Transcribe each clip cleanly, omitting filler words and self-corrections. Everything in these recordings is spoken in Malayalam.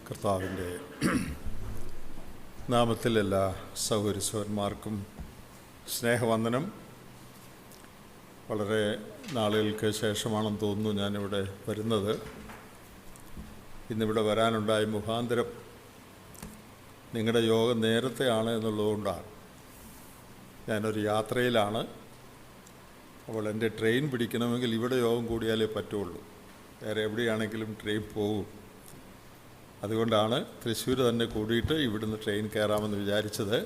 കർത്താവിൻ്റെ നാമത്തിൽ എല്ലാ സഹോദരന്മാർക്കും സ്നേഹവന്ദനം. വളരെ നാളുകൾക്ക് ശേഷമാണെന്ന് തോന്നുന്നു ഞാനിവിടെ വരുന്നത്. ഇന്നിവിടെ വരാനുണ്ടായ മുഖാന്തരം നിങ്ങളുടെ യോഗം നേരത്തെയാണ് എന്നുള്ളതുകൊണ്ടാണ്. ഞാനൊരു യാത്രയിലാണ്. അപ്പോൾ എൻ്റെ ട്രെയിൻ പിടിക്കണമെങ്കിൽ ഇവിടെ യോഗം കൂടിയാലേ പറ്റുള്ളൂ. വേറെ എവിടെയാണെങ്കിലും ട്രെയിൻ പോകും. അതുകൊണ്ടാണ് തൃശ്ശൂർ തന്നെ കൂടിയിട്ട് ഇവിടുന്ന് ട്രെയിൻ കയറാമെന്ന് വിചാരിച്ചത്.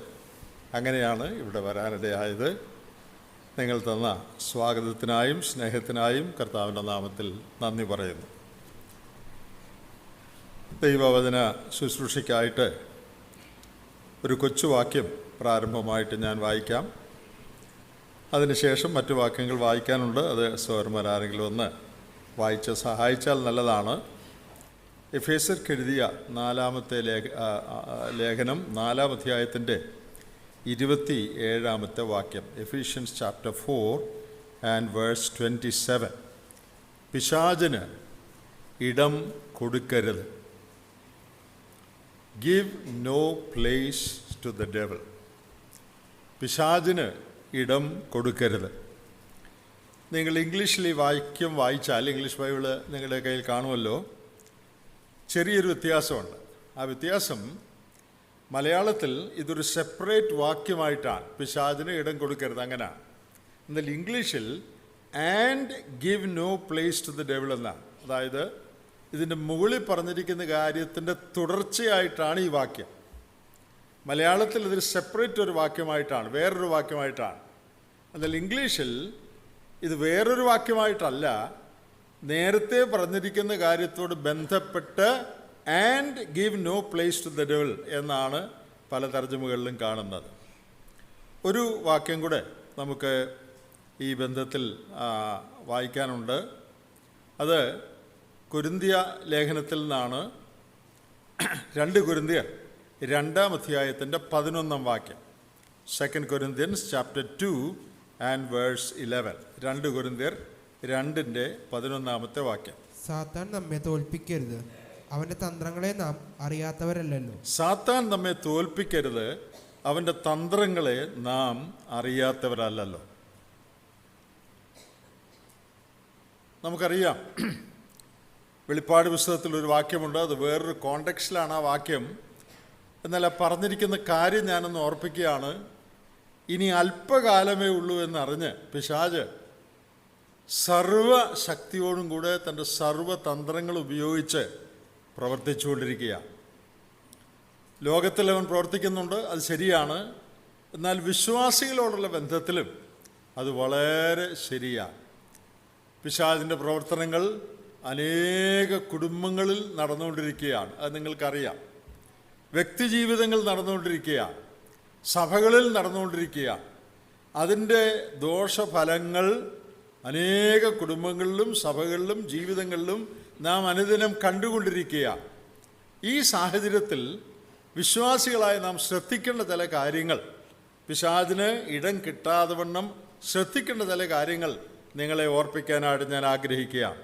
അങ്ങനെയാണ് ഇവിടെ വരാനിടയായത്. നിങ്ങൾ തന്ന സ്വാഗതത്തിനായും സ്നേഹത്തിനായും കർത്താവിൻ്റെ നാമത്തിൽ നന്ദി പറയുന്നു. ദൈവവചന ശുശ്രൂഷയ്ക്കായിട്ട് ഒരു കൊച്ചു വാക്യം പ്രാരംഭമായിട്ട് ഞാൻ വായിക്കാം. അതിനുശേഷം മറ്റു വാക്യങ്ങൾ വായിക്കാനുണ്ട്. അത് സഹോദരന്മാരാരെങ്കിലും ഒന്ന് വായിച്ച് സഹായിച്ചാൽ നല്ലതാണ്. എഫേസ്യർക്ക് എഴുതിയ 4-ാമത്തെ ലേഖനം 4-ാം അധ്യായത്തിൻ്റെ 27-ാമത്തെ വാക്യം. Ephesians chapter 4 and verse 27. പിശാചിന് ഇടം കൊടുക്കരുത്. Give no place to the devil. പിശാചിന് ഇടം കൊടുക്കരുത്. നിങ്ങൾ ഇംഗ്ലീഷിൽ ഈ വാക്യം വായിച്ചാൽ, ഇംഗ്ലീഷ് ബൈബിള് നിങ്ങളുടെ കയ്യിൽ കാണുമല്ലോ, ചെറിയൊരു വ്യത്യാസമുണ്ട്. ആ വ്യത്യാസം മലയാളത്തിൽ ഇതൊരു സെപ്പറേറ്റ് വാക്യമായിട്ടാണ്. പിശാചിന് ഇടം കൊടുക്കരുത് അങ്ങനെയാണ്. എന്നാൽ ഇംഗ്ലീഷിൽ and give no place to the devil എന്നാണ്. അതായത് ഇതിൻ്റെ മുകളിൽ പറഞ്ഞിരിക്കുന്ന കാര്യത്തിൻ്റെ തുടർച്ചയായിട്ടാണ് ഈ വാക്യം. മലയാളത്തിൽ ഇതൊരു സെപ്പറേറ്റ് ഒരു വാക്യമായിട്ടാണ്, വേറൊരു വാക്യമായിട്ടാണ്. എന്നാൽ ഇംഗ്ലീഷിൽ ഇത് വേറൊരു വാക്യമായിട്ടല്ല, നേരത്തെ പറഞ്ഞിരിക്കുന്ന കാര്യത്തോട് ബന്ധപ്പെട്ട് and give no place to the devil എന്നാണ് പല തർജ്ജമകളിലും കാണുന്നത്. ഒരു വാക്യം കൂടെ നമുക്ക് ഈ ബന്ധത്തിൽ വായിക്കാനുണ്ട്. അത് കൊരിന്ത്യ ലേഖനത്തിൽ നിന്നാണ്. 2 കൊരിന്ത്യർ 2-ാം അധ്യായത്തിൻ്റെ 11-ാം വാക്യം. 2 കൊരിന്ത്യൻസ് ചാപ്റ്റർ 2 ആൻഡ് വേഴ്സ് 11. 2 കൊരിന്ത്യർ 2-ന്റെ 11-ാമത്തെ വാക്യം. സാത്താൻ നമ്മെ തോൽപ്പിക്കരുത്, അവന്റെ തന്ത്രങ്ങളെ നാം അറിയാത്തവരല്ലല്ലോ. സാത്താൻ നമ്മെ തോൽപ്പിക്കരുത്, അവന്റെ തന്ത്രങ്ങളെ നാം അറിയാത്തവരല്ലല്ലോ. നമുക്കറിയാം, വെളിപ്പാട് പുസ്തകത്തിൽ ഒരു വാക്യമുണ്ട്. അത് വേറൊരു കോണ്ടെക്സ്റ്റിലാണ് ആ വാക്യം. എന്നാൽ ആ പറഞ്ഞിരിക്കുന്ന കാര്യം ഞാനൊന്ന് ഓർപ്പിക്കുകയാണ്. ഇനി അല്പകാലമേ ഉള്ളൂ എന്നറിഞ്ഞ് പിശാച് സർവശക്തിയോടും കൂടെ തൻ്റെ സർവതന്ത്രങ്ങൾ ഉപയോഗിച്ച് പ്രവർത്തിച്ചുകൊണ്ടിരിക്കുകയാണ്. ലോകത്തിൽ അവൻ പ്രവർത്തിക്കുന്നുണ്ട്, അത് ശരിയാണ്. എന്നാൽ വിശ്വാസികളോടുള്ള ബന്ധത്തിലും അത് വളരെ ശരിയാണ്. പിശാചിൻ്റെ പ്രവർത്തനങ്ങൾ അനേക കുടുംബങ്ങളിൽ നടന്നുകൊണ്ടിരിക്കുകയാണ്. അത് നിങ്ങൾക്കറിയാം. വ്യക്തിജീവിതങ്ങൾ നടന്നുകൊണ്ടിരിക്കുകയാണ്, സഭകളിൽ നടന്നുകൊണ്ടിരിക്കുകയാണ്. അതിൻ്റെ ദോഷഫലങ്ങൾ അനേക കുടുംബങ്ങളിലും സഭകളിലും ജീവിതങ്ങളിലും നാം അനുദിനം കണ്ടുകൊണ്ടിരിക്കുകയാണ്. ഈ സാഹചര്യത്തിൽ വിശ്വാസികളായി നാം ശ്രദ്ധിക്കേണ്ട ചില കാര്യങ്ങൾ, പിശാചിന് ഇടം കിട്ടാതെ വണ്ണം ശ്രദ്ധിക്കേണ്ട ചില കാര്യങ്ങൾ നിങ്ങളെ ഓർപ്പിക്കാനായിട്ട് ഞാൻ ആഗ്രഹിക്കുകയാണ്.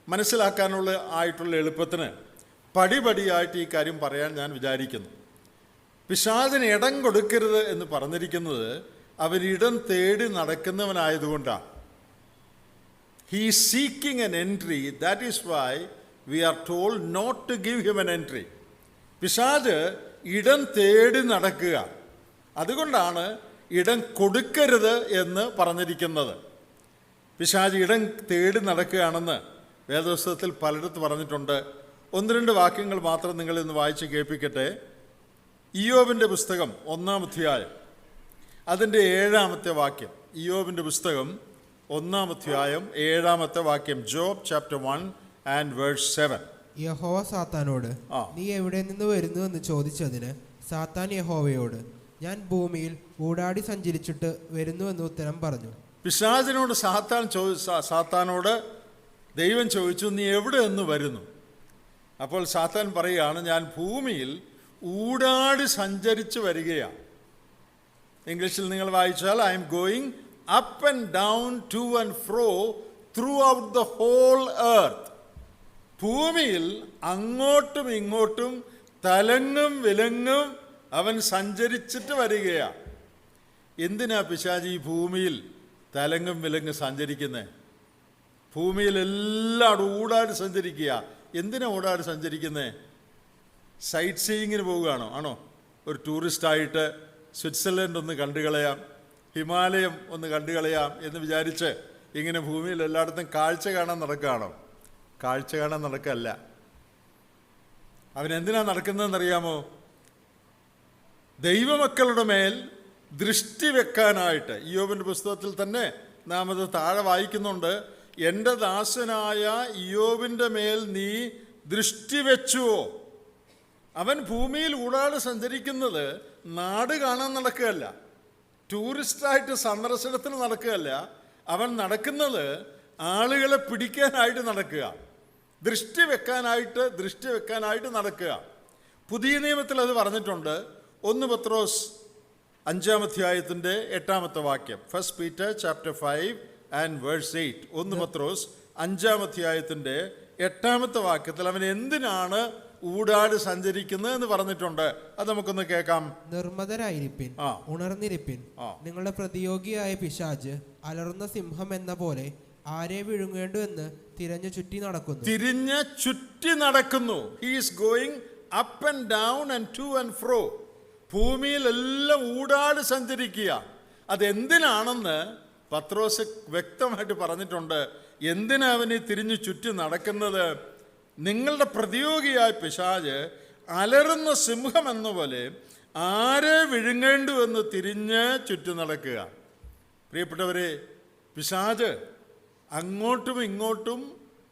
മനസ്സിലാക്കാനുള്ള എളുപ്പത്തിന് പടിപടിയായിട്ട് ഈ കാര്യം പറയാൻ ഞാൻ വിചാരിക്കുന്നു. പിശാചിന് ഇടം കൊടുക്കരുത് എന്ന് പറഞ്ഞിരിക്കുന്നത് അവൻ ഇടം തേടി നടക്കുന്നവനായതുകൊണ്ടാണ്. He is seeking an entry. That is why we are told not to give him an entry. പിശാച് ഇടം തേടി നടക്കുക, അതുകൊണ്ടാണ് ഇടം കൊടുക്കരുത് എന്ന് പറഞ്ഞിരിക്കുന്നത്. പിശാച് ഇടം തേടി നടക്കുകയാണെന്ന് വേദപുസ്തകത്തിൽ പലയിടത്ത് പറഞ്ഞിട്ടുണ്ട്. 1-2 വാക്യങ്ങൾ മാത്രം നിങ്ങളിന്ന് വായിച്ച് കേൾപ്പിക്കട്ടെ. ഇയ്യോബിൻ്റെ പുസ്തകം 1-ാം അധ്യായം അതിൻ്റെ 7-ാമത്തെ വാക്യം. ഇയ്യോബിൻ്റെ പുസ്തകം 1-ാം അധ്യായം 7-ാമത്തെ വാക്യം. Job chapter 1 and verse 7. യഹോവ സാത്താനോട് നീ എവിടെ നിന്ന് വരുന്നു എന്ന് ചോദിച്ചതിന് സാത്താൻ യഹോവയോട് ഞാൻ ഭൂമിയിൽ ഊടാടി സഞ്ചരിച്ചിട്ട് വരുന്നു എന്ന് ഉത്തരം പറഞ്ഞു. പിശാചിനോട് സാത്താനോട് ദൈവം ചോദിച്ചു, നീ എവിടെ നിന്ന് വരുന്നു? അപ്പോൾ സാത്താൻ പറയുകയാണ്, ഞാൻ ഭൂമിയിൽ ഊടാടി സഞ്ചരിച്ച് വരികയാണ്. ഇംഗ്ലീഷിൽ നിങ്ങൾ വായിച്ചാൽ I am going up and down, to and fro, throughout the whole earth. ഭൂമിയിൽ അങ്ങോട്ടും ഇങ്ങോട്ടും തലങ്ങും വിലങ്ങും അവൻ സഞ്ചരിച്ചിട്ട് വരികയാണ്. എന്തിനാ പിശാചി ഈ ഭൂമിയിൽ തലങ്ങും വിലങ്ങും സഞ്ചരിക്കുന്നത്? ഭൂമിയിൽ എല്ലായിടും ഊടാട് സഞ്ചരിക്കുക. എന്തിനാ ഊടാട് സഞ്ചരിക്കുന്നത്? സൈറ്റ് സീയിങ്ങിന് പോവുകയാണോ? ആണോ? ഒരു ടൂറിസ്റ്റായിട്ട് സ്വിറ്റ്സർലൻഡ് ഒന്ന് കണ്ടുകളയാം, ഹിമാലയം ഒന്ന് കണ്ടുകളയാം എന്ന് വിചാരിച്ച് ഇങ്ങനെ ഭൂമിയിൽ എല്ലായിടത്തും കാഴ്ച കാണാൻ നടക്കുകയാണോ? കാഴ്ച കാണാൻ നടക്കല്ല. അവനെന്തിനാ നടക്കുന്നതെന്നറിയാമോ? ദൈവമക്കളുടെ മേൽ ദൃഷ്ടി വെക്കാനായിട്ട്. ഇയ്യോബിൻ്റെ പുസ്തകത്തിൽ തന്നെ നാം അത് താഴെ വായിക്കുന്നുണ്ട്. എൻ്റെ ദാസനായ ഇയ്യോബിൻ്റെ മേൽ നീ ദൃഷ്ടി വെച്ചുവോ? അവൻ ഭൂമിയിൽ ഊടാട് സഞ്ചരിക്കുന്നത് നാട് കാണാൻ നടക്കുകയല്ല, ടൂറിസ്റ്റായിട്ട് സന്ദർശനത്തിന് നടക്കുകയല്ല. അവൻ നടക്കുന്നത് ആളുകളെ പിടിക്കാനായിട്ട് നടക്കുക, ദൃഷ്ടി വെക്കാനായിട്ട് നടക്കുക. പുതിയ നിയമത്തിൽ അത് പറഞ്ഞിട്ടുണ്ട്. 1 പത്രോസ് 5-ാം അധ്യായത്തിൻ്റെ 8-ാമത്തെ വാക്യം. 1 Peter chapter 5 and verse 8. 1 പത്രോസ് 5-ാം അധ്യായത്തിൻ്റെ 8-ാമത്തെ വാക്യത്തിൽ അവൻ എന്തിനാണ് ഊടാട് സഞ്ചരിക്കുന്നത് എന്ന് പറഞ്ഞിട്ടുണ്ട്. അത് നമുക്കൊന്ന് കേൾക്കാം. നിർമ്മതരായിരിപ്പിൻ, ഉണർന്നിരിപ്പിൻ. നിങ്ങളുടെ പ്രതിയോഗിയായ പിശാച് അലറുന്ന സിംഹം എന്ന പോലെ ആരെ വിഴുങ്ങേണ്ടു എന്ന് തിരിഞ്ഞു ചുറ്റി നടക്കുന്നു. He is going up and down and to and fro. ഭൂമിയിലെല്ലാം ഊടാട് സഞ്ചരിക്കുക. അതെന്തിനാണെന്ന് പത്രോസ് വ്യക്തമായിട്ട് പറഞ്ഞിട്ടുണ്ട്. എന്തിനാ അവന് തിരിഞ്ഞു ചുറ്റി നടക്കുന്നത്? നിങ്ങളുടെ പ്രതിയോഗിയായ പിശാച് അലറുന്ന സിംഹം എന്ന പോലെ ആരെ വിഴുങ്ങേണ്ടു എന്ന് തിരിഞ്ഞ് ചുറ്റി നടക്കുക. പ്രിയപ്പെട്ടവരെ, പിശാച് അങ്ങോട്ടും ഇങ്ങോട്ടും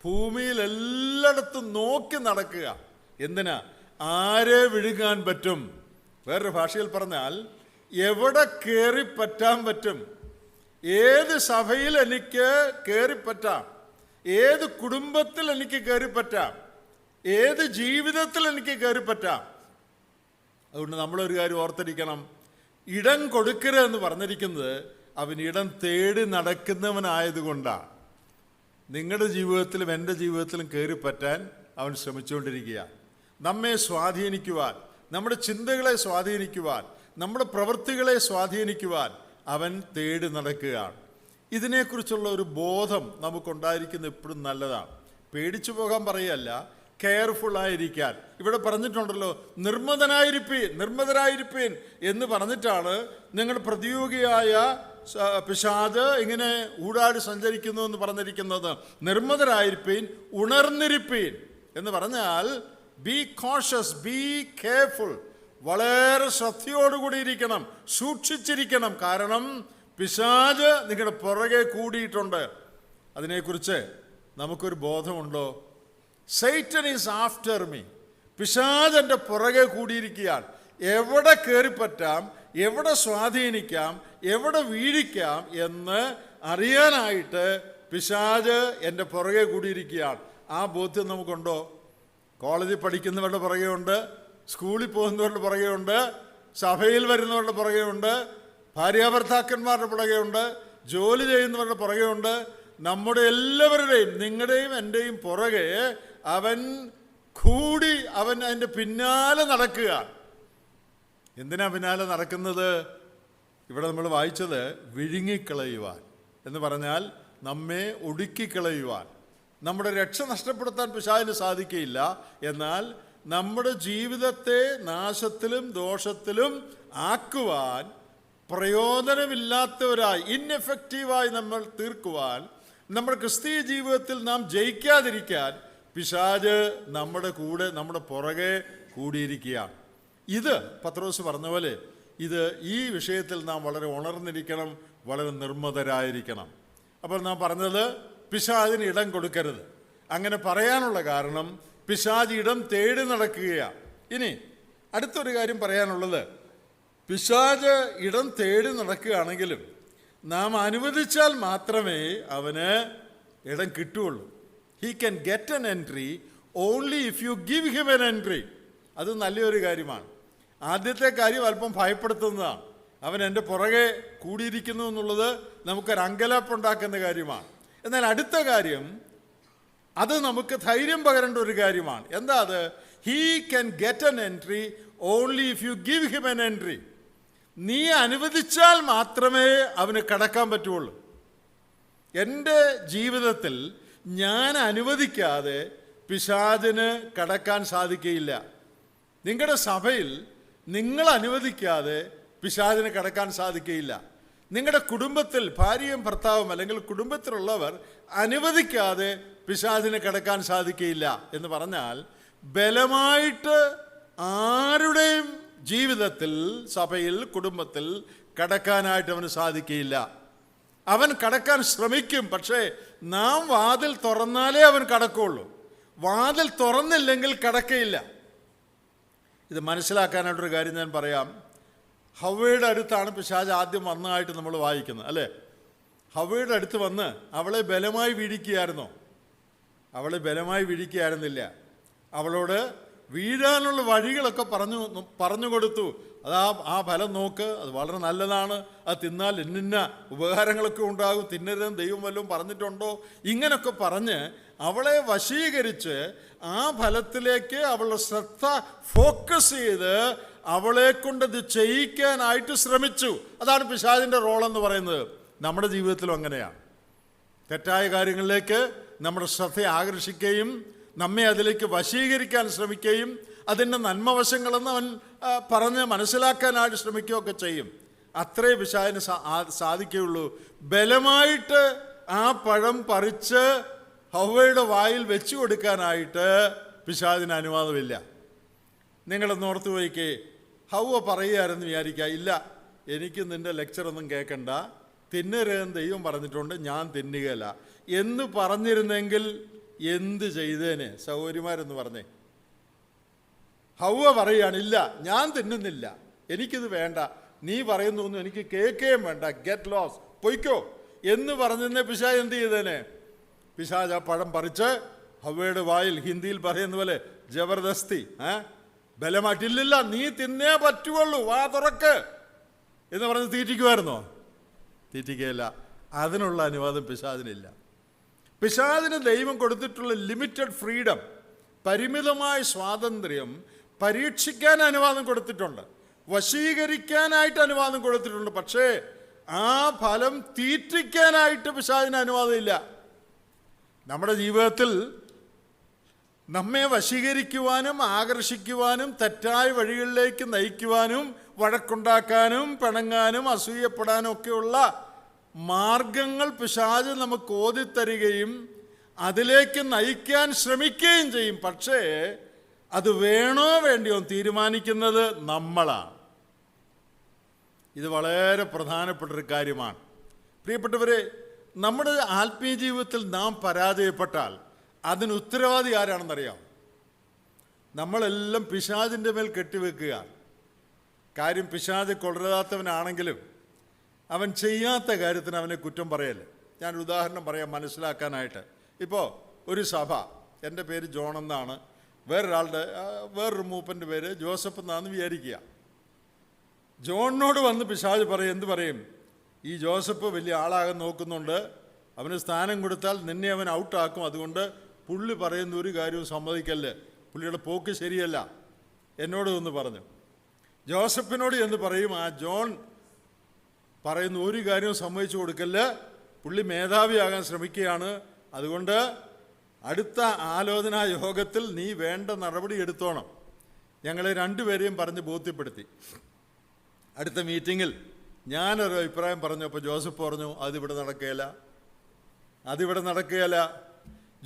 ഭൂമിയിൽ എല്ലായിടത്തും നോക്കി നടക്കുക. എന്തിനാ? ആരെ വിഴുങ്ങാൻ പറ്റും? വേറൊരു ഭാഷയിൽ പറഞ്ഞാൽ എവിടെ കയറിപ്പറ്റാൻ പറ്റും? ഏത് സഭയിൽ എനിക്ക് കയറിപ്പറ്റാം, ഏത് കുടുംബത്തിൽ എനിക്ക് കയറിപ്പറ്റാം, ഏത് ജീവിതത്തിൽ എനിക്ക് കയറിപ്പറ്റാം. അതുകൊണ്ട് നമ്മളൊരു കാര്യം ഓർത്തിരിക്കണം. ഇടം കൊടുക്കരുതെന്ന് പറഞ്ഞിരിക്കുന്നത് അവൻ ഇടം തേടി നടക്കുന്നവനായതുകൊണ്ടാണ്. നിങ്ങളുടെ ജീവിതത്തിലും എൻ്റെ ജീവിതത്തിലും കയറിപ്പറ്റാൻ അവൻ ശ്രമിച്ചുകൊണ്ടിരിക്കുക. നമ്മെ സ്വാധീനിക്കുവാൻ, നമ്മുടെ ചിന്തകളെ സ്വാധീനിക്കുവാൻ, നമ്മുടെ പ്രവൃത്തികളെ സ്വാധീനിക്കുവാൻ അവൻ തേടി നടക്കുകയാണ്. ഇതിനെക്കുറിച്ചുള്ള ഒരു ബോധം നമുക്കുണ്ടായിരിക്കുന്നത് എപ്പോഴും നല്ലതാണ്. പേടിച്ചു പോകാൻ പറയുകയല്ല, കെയർഫുള്ളായിരിക്കാൻ. ഇവിടെ പറഞ്ഞിട്ടുണ്ടല്ലോ, നിർമ്മതരായിരിപ്പീൻ എന്ന് പറഞ്ഞിട്ടാണ് നിങ്ങളുടെ പ്രതിയോഗിയായ പിശാച് ഇങ്ങനെ ഊടാടി സഞ്ചരിക്കുന്നു എന്ന് പറഞ്ഞിരിക്കുന്നത്. നിർമ്മതരായിരിപ്പീൻ, ഉണർന്നിരിപ്പീൻ എന്ന് പറഞ്ഞാൽ ബി കോഷ്യസ്, ബി കെയർഫുൾ. വളരെ ശ്രദ്ധയോടുകൂടി ഇരിക്കണം, സൂക്ഷിച്ചിരിക്കണം. കാരണം പിശാച് നിങ്ങളുടെ പുറകെ കൂടിയിട്ടുണ്ട്. അതിനെക്കുറിച്ച് നമുക്കൊരു ബോധമുണ്ടോ? Satan is after me. പിശാച് എൻ്റെ പുറകെ കൂടിയിരിക്കുകയാണ്. എവിടെ കയറിപ്പറ്റാം, എവിടെ സ്വാധീനിക്കാം, എവിടെ വീഴിക്കാം എന്ന് അറിയാനായിട്ട് പിശാച് എൻ്റെ പുറകെ കൂടിയിരിക്കുകയാണ്. ആ ബോധ്യം നമുക്കുണ്ടോ? കോളേജിൽ പഠിക്കുന്നവരുടെ പുറകെ ഉണ്ട്, സ്കൂളിൽ പോകുന്നവരുടെ പുറകെ ഉണ്ട്, സഭയിൽ വരുന്നവരുടെ പുറകെ ഉണ്ട്, ഭാര്യാഭർത്താക്കന്മാരുടെ പുറകെ ഉണ്ട്, ജോലി ചെയ്യുന്നവരുടെ പുറകെ ഉണ്ട്. നമ്മുടെ എല്ലാവരുടെയും, നിങ്ങളുടെയും എൻ്റെയും പുറകെ അവൻ കൂടി, അവൻ അതിൻ്റെ പിന്നാലെ നടക്കുക. എന്തിനാ പിന്നാലെ നടക്കുന്നത്? ഇവിടെ നമ്മൾ വായിച്ചത് വിഴുങ്ങിക്കളയുവാൻ എന്ന് പറഞ്ഞാൽ നമ്മെ ഒടുക്കിക്കളയുവാൻ. നമ്മുടെ രക്ഷ നഷ്ടപ്പെടുത്താൻ പിശാചിന് സാധിക്കുകയില്ല. എന്നാൽ നമ്മുടെ ജീവിതത്തെ നാശത്തിലും ദോഷത്തിലും ആക്കുവാൻ, പ്രയോജനമില്ലാത്തവരായി, ഇൻഎഫക്റ്റീവായി നമ്മൾ തീർക്കുവാൻ, നമ്മുടെ ക്രിസ്തീയ ജീവിതത്തിൽ നാം ജയിക്കാതിരിക്കാൻ പിശാച് നമ്മുടെ കൂടെ, നമ്മുടെ പുറകെ കൂടിയിരിക്കുകയാണ്. ഇത് പത്രോസ് പറഞ്ഞ പോലെ ഈ വിഷയത്തിൽ നാം വളരെ ഉണർന്നിരിക്കണം, വളരെ നിർമ്മതരായിരിക്കണം. അപ്പോൾ നാം പറഞ്ഞത് പിശാചിന് ഇടം കൊടുക്കരുത്. അങ്ങനെ പറയാനുള്ള കാരണം പിശാച് ഇടം തേടി നടക്കുകയാണ്. ഇനി അടുത്തൊരു കാര്യം പറയാനുള്ളത്, പിശാച് ഇടം തേടി നടക്കുകയാണെങ്കിലും നാം അനുവദിച്ചാൽ മാത്രമേ അവന് ഇടം കിട്ടുകയുള്ളൂ. He can get an entry only if you give him an entry. അത് നല്ലൊരു കാര്യമാണ്. ആദ്യത്തെ കാര്യം അല്പം ഭയപ്പെടുത്തുന്നതാണ്. അവൻ എൻ്റെ പുറകെ കൂടിയിരിക്കുന്നു എന്നുള്ളത് നമുക്കൊരു അങ്കലാപ്പുണ്ടാക്കുന്ന കാര്യമാണ്. എന്നാൽ അടുത്ത കാര്യം, അത് നമുക്ക് ധൈര്യം പകരേണ്ട ഒരു കാര്യമാണ്. എന്താ അത്? He can get an entry only if you give him an entry. നീ അനുവദിച്ചാൽ മാത്രമേ അവന് കടക്കാൻ പറ്റുള്ളൂ. എൻ്റെ ജീവിതത്തിൽ ഞാൻ അനുവദിക്കാതെ പിശാചിന് കടക്കാൻ സാധിക്കുകയില്ല. നിങ്ങളുടെ സഭയിൽ നിങ്ങൾ അനുവദിക്കാതെ പിശാചിന് കടക്കാൻ സാധിക്കുകയില്ല. നിങ്ങളുടെ കുടുംബത്തിൽ ഭാര്യയും ഭർത്താവും അല്ലെങ്കിൽ കുടുംബത്തിലുള്ളവർ അനുവദിക്കാതെ പിശാചിന് കടക്കാൻ സാധിക്കുകയില്ല. എന്ന് പറഞ്ഞാൽ ബലമായിട്ട് ആരുടെയും ജീവിതത്തിൽ, സഭയിൽ, കുടുംബത്തിൽ കടക്കാനായിട്ട് അവന് സാധിക്കുകയില്ല. അവൻ കടക്കാൻ ശ്രമിക്കും, പക്ഷേ നാം വാതിൽ തുറന്നാലേ അവൻ കടക്കുള്ളൂ. വാതിൽ തുറന്നില്ലെങ്കിൽ കടക്കയില്ല. ഇത് മനസ്സിലാക്കാനായിട്ടൊരു കാര്യം ഞാൻ പറയാം. ഹവ്വയുടെ അടുത്താണ് പിശാച് ആദ്യം വന്നതായിട്ട് നമ്മൾ വായിക്കുന്നത്, അല്ലേ? ഹവ്വയുടെ അടുത്ത് വന്ന് അവളെ ബലമായി വീഴിക്കുകയായിരുന്നോ? അവളെ ബലമായി വീഴിക്കുകയായിരുന്നില്ല. അവളോട് വീഴാനുള്ള വഴികളൊക്കെ പറഞ്ഞു കൊടുത്തു. ആ ഫലം നോക്ക്, അത് വളരെ നല്ലതാണ്, അത് തിന്നാൽ ഇന്നിന്ന ഉപകാരങ്ങളൊക്കെ ഉണ്ടാകും, തിന്നരുതെന്ന് ദൈവം വല്ലതും പറഞ്ഞിട്ടുണ്ടോ, ഇങ്ങനൊക്കെ പറഞ്ഞ് അവളെ വശീകരിച്ച് ആ ഫലത്തിലേക്ക് അവളുടെ ശ്രദ്ധ ഫോക്കസ് ചെയ്ത് അവളെ കൊണ്ടത് ചെയ്യിക്കാനായിട്ട് ശ്രമിച്ചു. അതാണ് പിശാചിൻ്റെ റോളെന്ന് പറയുന്നത്. നമ്മുടെ ജീവിതത്തിലും അങ്ങനെയാണ്. തെറ്റായ കാര്യങ്ങളിലേക്ക് നമ്മുടെ ശ്രദ്ധ ആകർഷിക്കുകയും നമ്മെ അതിലേക്ക് വശീകരിക്കാൻ ശ്രമിക്കുകയും അതിൻ്റെ നന്മവശങ്ങളെന്ന് അവൻ പറഞ്ഞ് മനസ്സിലാക്കാനായിട്ട് ശ്രമിക്കുകയൊക്കെ ചെയ്യും. അത്രേ പിശാചിന് സാധിക്കുകയുള്ളൂ. ബലമായിട്ട് ആ പഴം പറിച്ച് ഹവ്വയുടെ വായിൽ വെച്ചു കൊടുക്കാനായിട്ട് പിശാചിന് അനുവാദമില്ല. നിങ്ങളൊന്ന് ഓർത്തു പോയിക്കേ, ഹവ്വ പറയുകയായിരുന്നു വിചാരിക്കുക, ഇല്ല എനിക്ക് നിൻ്റെ ലെക്ചറൊന്നും കേൾക്കണ്ട, തിന്നരുതെന്ന് ദൈവം പറഞ്ഞിട്ടുണ്ട്, ഞാൻ തിന്നുകയില്ല എന്ന് പറഞ്ഞിരുന്നെങ്കിൽ എന്ത് ചെയ്തേനെ സഹോദരിമാരെന്ന് പറഞ്ഞേ? ഹവ്വ പറയുകയാണ്, ഇല്ല ഞാൻ തിന്നുന്നില്ല, എനിക്കിത് വേണ്ട, നീ പറയുന്നൊന്നും എനിക്ക് കേൾക്കുകയും വേണ്ട, ഗെറ്റ് ലോസ്, പൊയ്ക്കോ എന്ന് പറഞ്ഞിരുന്നേ പിശാച് എന്ത് ചെയ്തേനെ? പിശാച് ആ പഴം പറിച്ച് ഹവ്വയുടെ വായിൽ, ഹിന്ദിയിൽ പറയുന്ന പോലെ ജബർദസ്തി, ബലമായിട്ടില്ല, നീ തിന്നേ പറ്റുള്ളൂ, വാ തുറക്ക് എന്ന് പറഞ്ഞ് തീറ്റിക്കുമായിരുന്നോ? തീറ്റിക്കുകയില്ല. അതിനുള്ള അനുവാദം പിശാചിനില്ല. പിശാചിന് ദൈവം കൊടുത്തിട്ടുള്ള ലിമിറ്റഡ് ഫ്രീഡം, പരിമിതമായ സ്വാതന്ത്ര്യം പരീക്ഷിക്കാൻ അനുവാദം കൊടുത്തിട്ടുണ്ട്, വശീകരിക്കാനായിട്ട് അനുവാദം കൊടുത്തിട്ടുണ്ട്. പക്ഷേ ആ ഫലം തീറ്റിക്കാനായിട്ട് പിശാചിന് അനുവാദമില്ല. നമ്മുടെ ജീവിതത്തിൽ നമ്മെ വശീകരിക്കുവാനും ആകർഷിക്കുവാനും തെറ്റായ വഴികളിലേക്ക് നയിക്കുവാനും വഴക്കുണ്ടാക്കാനും പിണങ്ങാനും അസൂയപ്പെടാനും ഒക്കെയുള്ള മാർഗങ്ങൾ പിശാച് നമുക്ക് ഓതിത്തരികയും അതിലേക്ക് നയിക്കാൻ ശ്രമിക്കുകയും ചെയ്യും. പക്ഷേ അത് വേണോ വേണ്ടിയോ തീരുമാനിക്കുന്നത് നമ്മളാണ്. ഇത് വളരെ പ്രധാനപ്പെട്ടൊരു കാര്യമാണ്. പ്രിയപ്പെട്ടവരെ, നമ്മുടെ ആത്മീയ ജീവിതത്തിൽ നാം പരാജയപ്പെട്ടാൽ അതിന് ഉത്തരവാദി ആരാണെന്നറിയാം? നമ്മളെല്ലാം പിശാചിൻ്റെ മേൽ കെട്ടിവെക്കുക. കാര്യം പിശാച് കൊള്ളരാത്തവനാണെങ്കിലും അവൻ ചെയ്യാത്ത കാര്യത്തിന് അവനെ കുറ്റം പറയല്ലേ. ഞാനൊരു ഉദാഹരണം പറയാം മനസ്സിലാക്കാനായിട്ട്. ഇപ്പോൾ ഒരു സഭ, എൻ്റെ പേര് ജോൺ എന്നാണ്, വേറൊരു മൂപ്പൻ്റെ പേര് ജോസഫ് എന്നാണെന്ന് വിചാരിക്കുക. ജോണിനോട് വന്ന് പിശാച് പറയും, എന്ത് പറയും? ഈ ജോസഫ് വലിയ ആളാകാൻ നോക്കുന്നുണ്ട്, അവന് സ്ഥാനം കൊടുത്താൽ നിന്നെ അവൻ ഔട്ടാക്കും, അതുകൊണ്ട് പുള്ളി പറയുന്ന ഒരു കാര്യവും സമ്മതിക്കല്ലേ, പുള്ളിയുടെ പോക്ക് ശരിയല്ല, എന്നോട് എന്ന് പറഞ്ഞു. ജോസഫിനോട് എന്ന് പറയും, ആ ജോൺ പറയുന്ന ഒരു കാര്യവും സമ്മതിച്ചു കൊടുക്കല്ല, പുള്ളി മേധാവിയാകാൻ ശ്രമിക്കുകയാണ്, അതുകൊണ്ട് അടുത്ത ആലോചനാ യോഗത്തിൽ നീ വേണ്ട നടപടി എടുത്തോണം. ഞങ്ങളെ രണ്ടുപേരെയും പറഞ്ഞ് ബോധ്യപ്പെടുത്തി. അടുത്ത മീറ്റിങ്ങിൽ ഞാനൊരു അഭിപ്രായം പറഞ്ഞപ്പോൾ ജോസഫ് പറഞ്ഞു, അതിവിടെ നടക്കുകയില്ല.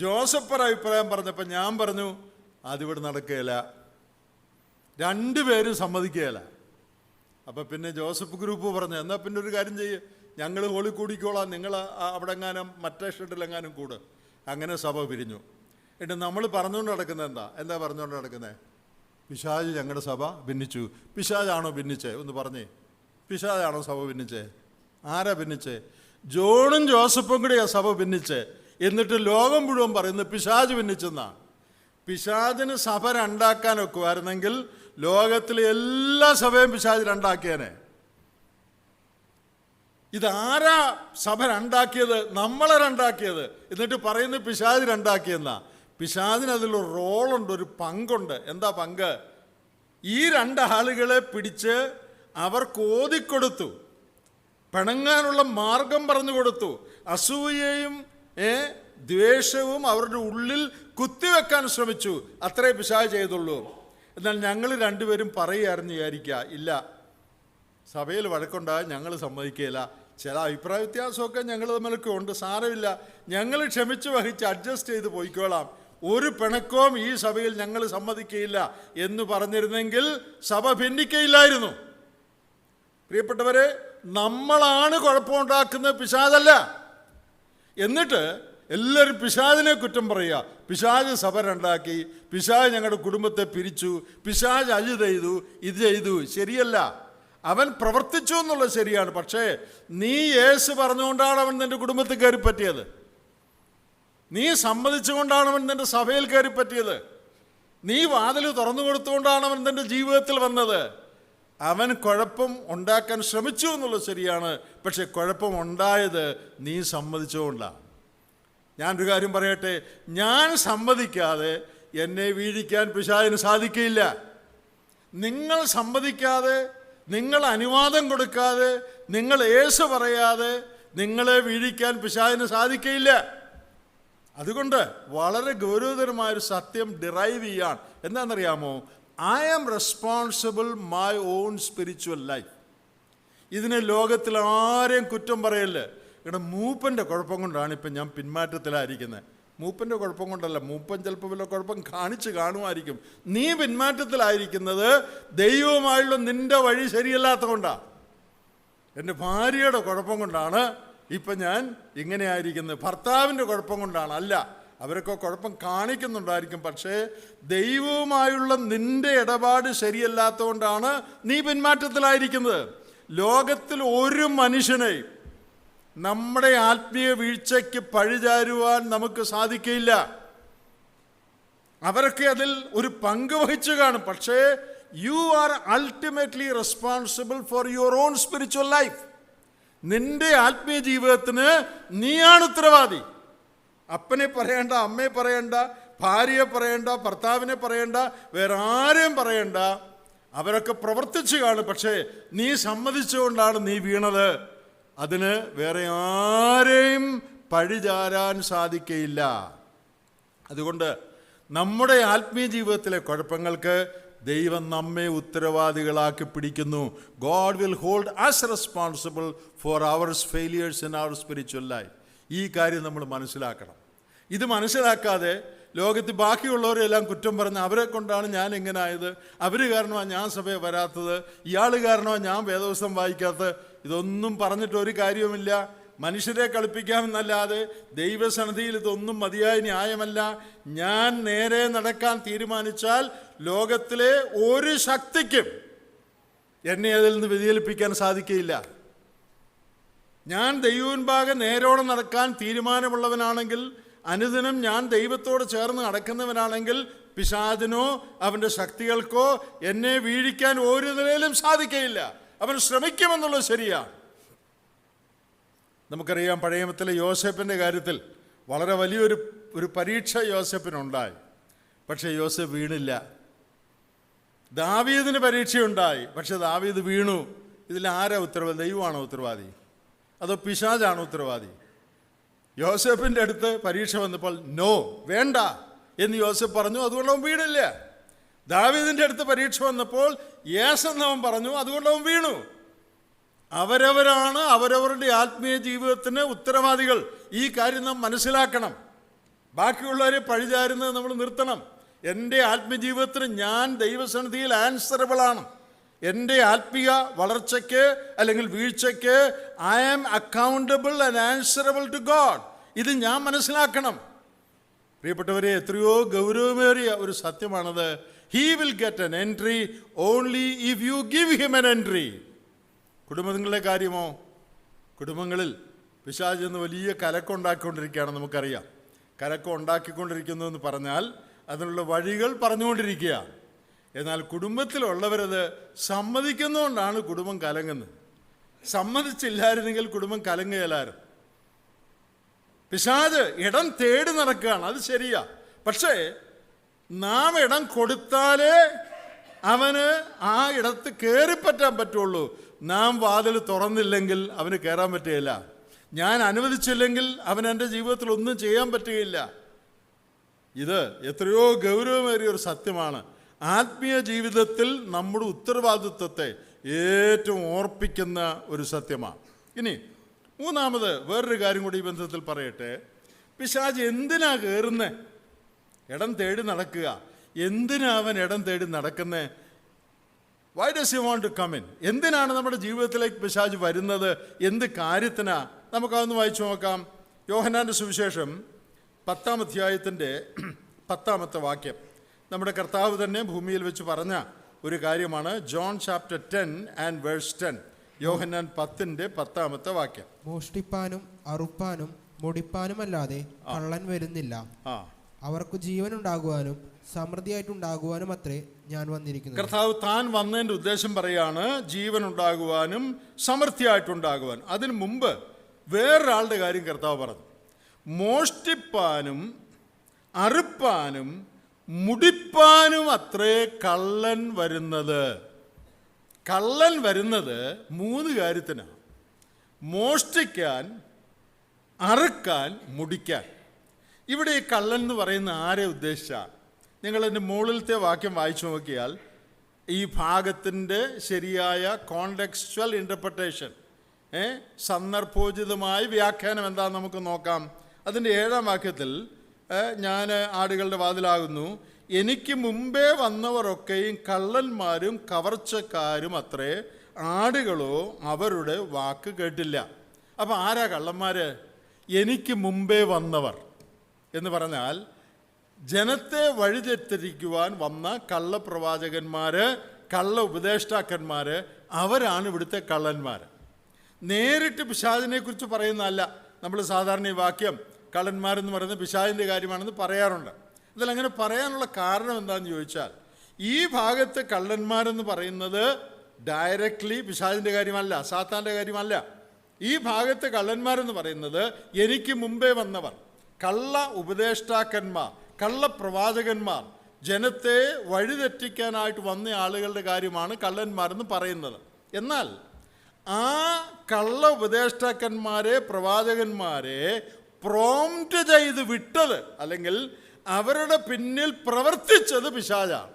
ജോസഫ് ഒരു അഭിപ്രായം പറഞ്ഞപ്പോൾ ഞാൻ പറഞ്ഞു, അതിവിടെ നടക്കുകയില്ല. രണ്ടുപേരും സമ്മതിക്കുകയില്ല. അപ്പം പിന്നെ ജോസഫ് ഗ്രൂപ്പ് പറഞ്ഞു, എന്നാൽ പിന്നെ ഒരു കാര്യം ചെയ്യ്, ഞങ്ങൾ ഹോളി കൂടിക്കോളാം, നിങ്ങൾ അവിടെ എങ്ങാനും മറ്റേ ഷെഡിലെങ്ങാനും കൂട്. അങ്ങനെ സഭ പിരിഞ്ഞു. എന്നിട്ട് നമ്മൾ പറഞ്ഞുകൊണ്ട് നടക്കുന്നത് എന്താ പറഞ്ഞുകൊണ്ട് നടക്കുന്നത്? പിശാച് ഞങ്ങളുടെ സഭ ഭിന്നിച്ചു. പിശാചാണോ ഭിന്നിച്ചേ? ഒന്ന് പറഞ്ഞേ, പിശാചാണോ സഭ ഭിന്നിച്ചേ? ആരാ ഭിന്നിച്ചേ? ജോണും ജോസഫും കൂടെയാ സഭ ഭിന്നിച്ചേ. എന്നിട്ട് ലോകം മുഴുവൻ പറയുന്നത് പിശാച് ഭിന്നിച്ചെന്നാണ്. പിശാചിന് സഭ രണ്ടാക്കാൻ ഒക്കുമായിരുന്നെങ്കിൽ ലോകത്തിലെ എല്ലാ സഭയും പിശാച് രണ്ടാക്കിയേനെ. ഇതാരാ സഭ രണ്ടാക്കിയത്? നമ്മളെ രണ്ടാക്കിയത്. എന്നിട്ട് പറയുന്നത് പിശാച് രണ്ടാക്കിയെന്നാ. പിശാചിന് അതിലൊരു റോളുണ്ട്, ഒരു പങ്കുണ്ട്. എന്താ പങ്ക്? ഈ രണ്ടാളുകളെ പിടിച്ച് അവർക്ക് ഓതിക്കൊടുത്തു, പിണങ്ങാനുള്ള മാർഗം പറഞ്ഞു കൊടുത്തു. അസൂയയും ദ്വേഷവും അവരുടെ ഉള്ളിൽ കുത്തിവെക്കാൻ ശ്രമിച്ചു. അത്രേ പിശാച് ചെയ്തുള്ളൂ. എന്നാൽ ഞങ്ങൾ രണ്ടുപേരും പറയുകയായിരുന്നു വിചാരിക്കുക, ഇല്ല, സഭയിൽ വഴക്കുണ്ടായാൽ ഞങ്ങൾ സമ്മതിക്കുകയില്ല. ചില അഭിപ്രായ വ്യത്യാസമൊക്കെ ഞങ്ങൾ തമ്മിലൊക്കെ ഉണ്ട്, സാരമില്ല, ഞങ്ങൾ ക്ഷമിച്ച് വഹിച്ച് അഡ്ജസ്റ്റ് ചെയ്ത് പോയിക്കോളാം, ഒരു പിണക്കവും ഈ സഭയിൽ ഞങ്ങൾ സമ്മതിക്കുകയില്ല എന്ന് പറഞ്ഞിരുന്നെങ്കിൽ സഭ ഭിന്നിക്കയില്ലായിരുന്നു. പ്രിയപ്പെട്ടവരെ, നമ്മളാണ് കുഴപ്പമുണ്ടാക്കുന്നത്, പിശാചല്ല. എന്നിട്ട് എല്ലാവരും പിശാചിനെ കുറ്റം പറയുക. പിശാച് സഭ രണ്ടാക്കി, പിശാച് ഞങ്ങളുടെ കുടുംബത്തെ പിരിച്ചു, പിശാച് അത് ചെയ്തു, ഇത് ചെയ്തു. ശരിയല്ല, അവൻ പ്രവർത്തിച്ചു എന്നുള്ളത് ശരിയാണ്. പക്ഷേ നീ യേശു പറഞ്ഞുകൊണ്ടാണ് അവൻ നിൻ്റെ കുടുംബത്തിൽ കയറി പറ്റിയത്. നീ സമ്മതിച്ചുകൊണ്ടാണ് അവൻ നിൻ്റെ സഭയിൽ കയറി പറ്റിയത്. നീ വാതിൽ തുറന്നു കൊടുത്തുകൊണ്ടാണ് അവൻ നിൻ്റെ ജീവിതത്തിൽ വന്നത്. അവൻ കുഴപ്പം ഉണ്ടാക്കാൻ ശ്രമിച്ചു എന്നുള്ളത് ശരിയാണ്. പക്ഷെ കുഴപ്പം ഉണ്ടായത് നീ സമ്മതിച്ചുകൊണ്ടാണ്. ഞാനൊരു കാര്യം പറയട്ടെ, ഞാൻ സമ്മതിക്കാതെ എന്നെ വീഴിക്കാൻ പിശാചിന് സാധിക്കില്ല. നിങ്ങൾ സമ്മതിക്കാതെ, നിങ്ങൾ അനുവാദം കൊടുക്കാതെ, നിങ്ങൾ യേശു പറയാതെ നിങ്ങളെ വീഴിക്കാൻ പിശാചിന് സാധിക്കില്ല. അതുകൊണ്ട് വളരെ ഗൗരവതരമായൊരു സത്യം ഡിറൈവ് ചെയ്യാൻ. എന്താണെന്നറിയാമോ? I am responsible my own spiritual life. ഇതിന് ലോകത്തിൽ ആരെയും കുറ്റം പറയല്ലേ. ഇവിടെ മൂപ്പൻ്റെ കുഴപ്പം കൊണ്ടാണ് ഇപ്പം ഞാൻ പിന്മാറ്റത്തിലായിരിക്കുന്നത്. മൂപ്പൻ്റെ കുഴപ്പം കൊണ്ടല്ല, മൂപ്പൻ ചിലപ്പോൾ വല്ല കുഴപ്പം കാണിച്ച് കാണുമായിരിക്കും. നീ പിന്മാറ്റത്തിലായിരിക്കുന്നത് ദൈവവുമായുള്ള നിൻ്റെ വഴി ശരിയല്ലാത്ത കൊണ്ടാണ്. എൻ്റെ ഭാര്യയുടെ കുഴപ്പം കൊണ്ടാണ് ഇപ്പം ഞാൻ ഇങ്ങനെ ആയിരിക്കുന്നത്, ഭർത്താവിൻ്റെ കുഴപ്പം കൊണ്ടാണ്. അല്ല, അവരൊക്കെ കുഴപ്പം കാണിക്കുന്നുണ്ടായിരിക്കും, പക്ഷേ ദൈവവുമായുള്ള നിൻ്റെ ഇടപാട് ശരിയല്ലാത്തതുകൊണ്ടാണ് നീ പിന്മാറ്റത്തിലായിരിക്കുന്നത്. ലോകത്തിൽ ഒരു മനുഷ്യനെയും നമ്മുടെ ആത്മീയ വീഴ്ചയ്ക്ക് പഴിചാരുവാൻ നമുക്ക് സാധിക്കില്ല. അവരൊക്കെ അതിൽ ഒരു പങ്ക് വഹിച്ചു കാണും. പക്ഷേ you are ultimately responsible for your own spiritual life. നിന്റെ ആത്മീയ ജീവിതത്തിന് നീയാണ് ഉത്തരവാദി. അപ്പനെ പറയേണ്ട, അമ്മയെ പറയേണ്ട, ഭാര്യയെ പറയേണ്ട, ഭർത്താവിനെ പറയേണ്ട, വേറെ ആരെയും പറയേണ്ട. അവരൊക്കെ പ്രവർത്തിച്ചു കാണും, പക്ഷേ നീ സമ്മതിച്ചുകൊണ്ടാണ് നീ വീണത്. അതിന് വേറെ ആരെയും പഴിചാരാൻ സാധിക്കയില്ല. അതുകൊണ്ട് നമ്മുടെ ആത്മീയ ജീവിതത്തിലെ കുഴപ്പങ്ങൾക്ക് ദൈവം നമ്മെ ഉത്തരവാദികളാക്കി പിടിക്കുന്നു. God will hold us responsible for our failures in our spiritual life. ഈ കാര്യം നമ്മൾ മനസ്സിലാക്കണം. ഇത് മനസ്സിലാക്കാതെ ലോകത്തിൽ ബാക്കിയുള്ളവരെല്ലാം കുറ്റം പറഞ്ഞ് അവരെ കൊണ്ടാണ് ഞാൻ ഇങ്ങനെ ആയത്, അവർ കാരണമാണ് ഞാൻ സഭയിൽ വരാത്തത്, ഇയാൾ കാരണമാണ് ഞാൻ വേദപുസ്തകം വായിക്കാത്തത്, ഇതൊന്നും പറഞ്ഞിട്ട് ഒരു കാര്യവുമില്ല. മനുഷ്യരെ കളിപ്പിക്കാമെന്നല്ലാതെ ദൈവസന്നിധിയിൽ ഇതൊന്നും മതിയായ ന്യായമല്ല. ഞാൻ നേരെ നടക്കാൻ തീരുമാനിച്ചാൽ ലോകത്തിലെ ഒരു ശക്തിക്കും എന്നെ അതിൽ നിന്ന് വ്യതിചലിപ്പിക്കാൻ സാധിക്കില്ല. ഞാൻ ദൈവമുൻപാകെ നേരോടെ നടക്കാൻ തീരുമാനമുള്ളവനാണെങ്കിൽ, അനുദിനം ഞാൻ ദൈവത്തോട് ചേർന്ന് നടക്കുന്നവനാണെങ്കിൽ, പിശാചിനോ അവൻ്റെ ശക്തികൾക്കോ എന്നെ വീഴിക്കാൻ ഒരു നിലയിലും സാധിക്കയില്ല. അവൻ ശ്രമിക്കുമെന്നുള്ളത് ശരിയാണ്. നമുക്കറിയാം, പഴയ നിയമത്തിലെ യോസേപ്പിൻ്റെ കാര്യത്തിൽ വളരെ വലിയൊരു പരീക്ഷ യോസേപ്പിനുണ്ടായി. പക്ഷേ യോസേപ്പ് വീണില്ല. ദാവീദിന് പരീക്ഷയുണ്ടായി, പക്ഷെ ദാവീദ് വീണു. ഇതിൽ ആരാ ഉത്തരവാദി? ദൈവമാണോ ഉത്തരവാദി, അതോ പിശാചാണോ ഉത്തരവാദി? യോസേപ്പിൻ്റെ അടുത്ത് പരീക്ഷ വന്നപ്പോൾ നോ, വേണ്ട എന്ന് യോസേപ്പ് പറഞ്ഞു, അതുകൊണ്ട് അവൻ വീണില്ല. ദാവീദിൻ്റെ അടുത്ത് പരീക്ഷ വന്നപ്പോൾ യേസ് എന്നവൻ പറഞ്ഞു, അതുകൊണ്ട് അവൻ വീണു. അവരവരാണ് അവരവരുടെ ആത്മീയ ജീവിതത്തിന് ഉത്തരവാദികൾ. ഈ കാര്യം നാം മനസ്സിലാക്കണം. ബാക്കിയുള്ളവരെ പഴിചാരുന്നത് നമ്മൾ നിർത്തണം. എൻ്റെ ആത്മീയ ജീവിതത്തിന് ഞാൻ ദൈവസന്നിധിയിൽ ആൻസറബിളാണ്. എൻ്റെ ആത്മീയ വളർച്ചയ്ക്ക് അല്ലെങ്കിൽ വീഴ്ചയ്ക്ക് I am accountable and answerable to God. ഇത് ഞാൻ മനസ്സിലാക്കണം. പ്രിയപ്പെട്ടവരെ, എത്രയോ ഗൗരവമേറിയ ഒരു സത്യമാണത്. He will get an entry only if you give him an entry. കുടുംബങ്ങളുടെ കാര്യമോ? കുടുംബങ്ങളിൽ പിശാച് എന്ന് വലിയ കലക്കം ഉണ്ടാക്കിക്കൊണ്ടിരിക്കുകയാണ്. നമുക്കറിയാം, കലക്കം ഉണ്ടാക്കിക്കൊണ്ടിരിക്കുന്നു എന്ന് പറഞ്ഞാൽ അതിനുള്ള വഴികൾ പറഞ്ഞുകൊണ്ടിരിക്കുക. എന്നാൽ കുടുംബത്തിലുള്ളവരത് സമ്മതിക്കുന്നതുകൊണ്ടാണ് കുടുംബം കലങ്ങുന്നത്. സമ്മതിച്ചില്ലായിരുന്നെങ്കിൽ കുടുംബം കലങ്ങുകയില്ലായിരുന്നു. പിശാച് ഇടം തേടി നടക്കുകയാണ്, അത് ശരിയാ. പക്ഷേ നാം ഇടം കൊടുത്താലേ അവന് ആ ഇടത്ത് കയറിപ്പറ്റാൻ പറ്റുള്ളൂ. നാം വാതിൽ തുറന്നില്ലെങ്കിൽ അവന് കയറാൻ പറ്റുകയില്ല. ഞാൻ അനുവദിച്ചില്ലെങ്കിൽ അവൻ എൻ്റെ ജീവിതത്തിൽ ഒന്നും ചെയ്യാൻ പറ്റുകയില്ല. ഇത് എത്രയോ ഗൗരവമേറിയ ഒരു സത്യമാണ്. ആത്മീയ ജീവിതത്തിൽ നമ്മുടെ ഉത്തരവാദിത്വത്തെ ഏറ്റവും ഓർപ്പിക്കുന്ന ഒരു സത്യമാണ്. ഇനി മൂന്നാമത് വേറൊരു കാര്യം കൂടി ഈ ബന്ധത്തിൽ പറയട്ടെ. പിശാച് എന്തിനാ കയറുന്നേ? ഇടം തേടി നടക്കുക. എന്തിനാ അവൻ ഇടം തേടി നടക്കുന്നേ? Why does you want to come in? എന്തിനാണ് നമ്മുടെ ജീവിതത്തിലേക്ക് പിശാച് വരുന്നത്? എന്ത് കാര്യത്തിനാ? നമുക്കതൊന്ന് വായിച്ചു നോക്കാം. യോഹന്നാന്റെ സുവിശേഷം 10-ാം അധ്യായത്തിൻ്റെ 10-ാമത്തെ വാക്യം. നമ്മുടെ കർത്താവ് തന്നെ ഭൂമിയിൽ വെച്ച് പറഞ്ഞ ഒരു കാര്യമാണ്. John chapter 10 and verse 10. യോഹന്നാൻ 10-ന്റെ 10-ാമത്തെ വാക്യം. മോഷ്ടിപ്പാനും അറുപ്പാനും മുടിപ്പാനുമല്ലാതെ കള്ളൻ വരുന്നില്ല. അവർക്ക് ജീവനുണ്ടാകുവാനും സമൃദ്ധിയായിട്ടുണ്ടാകുവാനും അത്രേ ഞാൻ വന്നിരിക്കുന്നത്. കർത്താവ് താൻ വന്നതിൻ്റെ ഉദ്ദേശം പറയാണ്, ജീവൻ ഉണ്ടാകുവാനും സമൃദ്ധിയായിട്ടുണ്ടാകുവാൻ. അതിനു മുമ്പ് വേറൊരാളുടെ കാര്യം കർത്താവ് പറഞ്ഞു. മോഷ്ടിപ്പാനും അറുപ്പാനും മുടിപ്പാനും അത്രേ കള്ളൻ വരുന്നത്. കള്ളൻ വരുന്നത് 3 കാര്യത്തിനാണ്: മോഷ്ടിക്കാൻ, അറുക്കാൻ, മുടിക്കാൻ. ഇവിടെ ഈ കള്ളൻ എന്ന് പറയുന്ന ആരെ ഉദ്ദേശിച്ച? നിങ്ങൾ എൻ്റെ മുകളിലത്തെ വാക്യം വായിച്ചു നോക്കിയാൽ ഈ ഭാഗത്തിൻ്റെ ശരിയായ കോണ്ടെക്സ്ച്വൽ ഇൻ്റർപ്രിട്ടേഷൻ, സന്ദർഭോചിതമായ വ്യാഖ്യാനം എന്താണെന്ന് നമുക്ക് നോക്കാം. അതിൻ്റെ 7-ാം വാക്യത്തിൽ, ഞാൻ ആടുകളുടെ വാതിലാകുന്നു, എനിക്ക് മുമ്പേ വന്നവരൊക്കെയും കള്ളന്മാരും കവർച്ചക്കാരും അത്രേ, ആടുകളോ അവരുടെ വാക്ക് കേട്ടില്ല. അപ്പം ആരാ കള്ളന്മാർ? എനിക്ക് മുമ്പേ വന്നവർ എന്ന് പറഞ്ഞാൽ ജനത്തെ വഴിതെറ്റിക്കുവാൻ വന്ന കള്ളപ്രവാചകന്മാർ, കള്ള ഉപദേഷ്ടാക്കന്മാർ, അവരാണ് ഇവിടുത്തെ കള്ളന്മാർ. നേരിട്ട് പിശാചിനെ കുറിച്ച് പറയുന്നതല്ല. നമ്മൾ സാധാരണ ഈ വാക്യം കള്ളന്മാരെന്ന് പറയുന്നത് പിശാചിൻ്റെ കാര്യമാണെന്ന് പറയാറുണ്ട്. ഇതിലങ്ങനെ പറയാനുള്ള കാരണം എന്താണെന്ന് ചോദിച്ചാൽ, ഈ ഭാഗത്ത് കള്ളന്മാരെന്ന് പറയുന്നത് ഡയറക്റ്റ്ലി പിശാചിൻ്റെ കാര്യമല്ല, സാത്താൻ്റെ കാര്യമല്ല. ഈ ഭാഗത്ത് കള്ളന്മാരെന്ന് പറയുന്നത് എനിക്ക് മുമ്പേ വന്നവർ, കള്ള ഉപദേഷ്ടാക്കന്മാർ, കള്ളപ്രവാചകന്മാർ, ജനത്തെ വഴിതെറ്റിക്കാനായിട്ട് വന്ന ആളുകളുടെ കാര്യമാണ് കള്ളന്മാരെന്ന് പറയുന്നത്. എന്നാൽ ആ കള്ള ഉപദേഷ്ടാക്കന്മാരെ, പ്രവാചകന്മാരെ പ്രോംപ്റ്റ് ചെയ്ത് വിട്ടത്, അല്ലെങ്കിൽ അവരുടെ പിന്നിൽ പ്രവർത്തിച്ചത് പിശാചാണ്.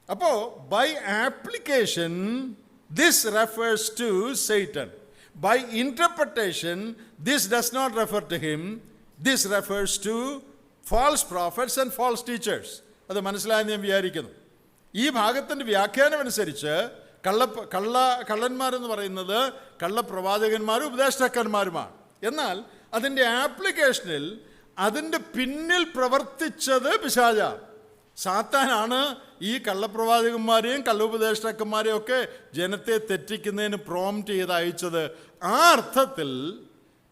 അപ്പോൾ by application this refers to Satan. By interpretation this does not refer to him. This refers to false prophets and false teachers. അത് മനസ്സിലായെന്ന് ഞാൻ വിചാരിക്കുന്നു. ഈ ഭാഗത്തിൻ്റെ വ്യാഖ്യാനം അനുസരിച്ച് കള്ളന്മാരെന്ന് പറയുന്നത് കള്ളപ്രവാചകന്മാരും ഉപദേഷ്ടാക്കന്മാരുമാണ്. എന്നാൽ അതിൻ്റെ ആപ്ലിക്കേഷനിൽ അതിൻ്റെ പിന്നിൽ പ്രവർത്തിച്ചത് പിശാചാണ്. സാത്താനാണ് ഈ കള്ളപ്രവാചകന്മാരെയും കള്ളോപദേഷ്ടാക്കന്മാരെയും ഒക്കെ ജനത്തെ തെറ്റിക്കുന്നതിന് പ്രോംപ്റ്റ് ചെയ്ത് അയച്ചത്. ആ അർത്ഥത്തിൽ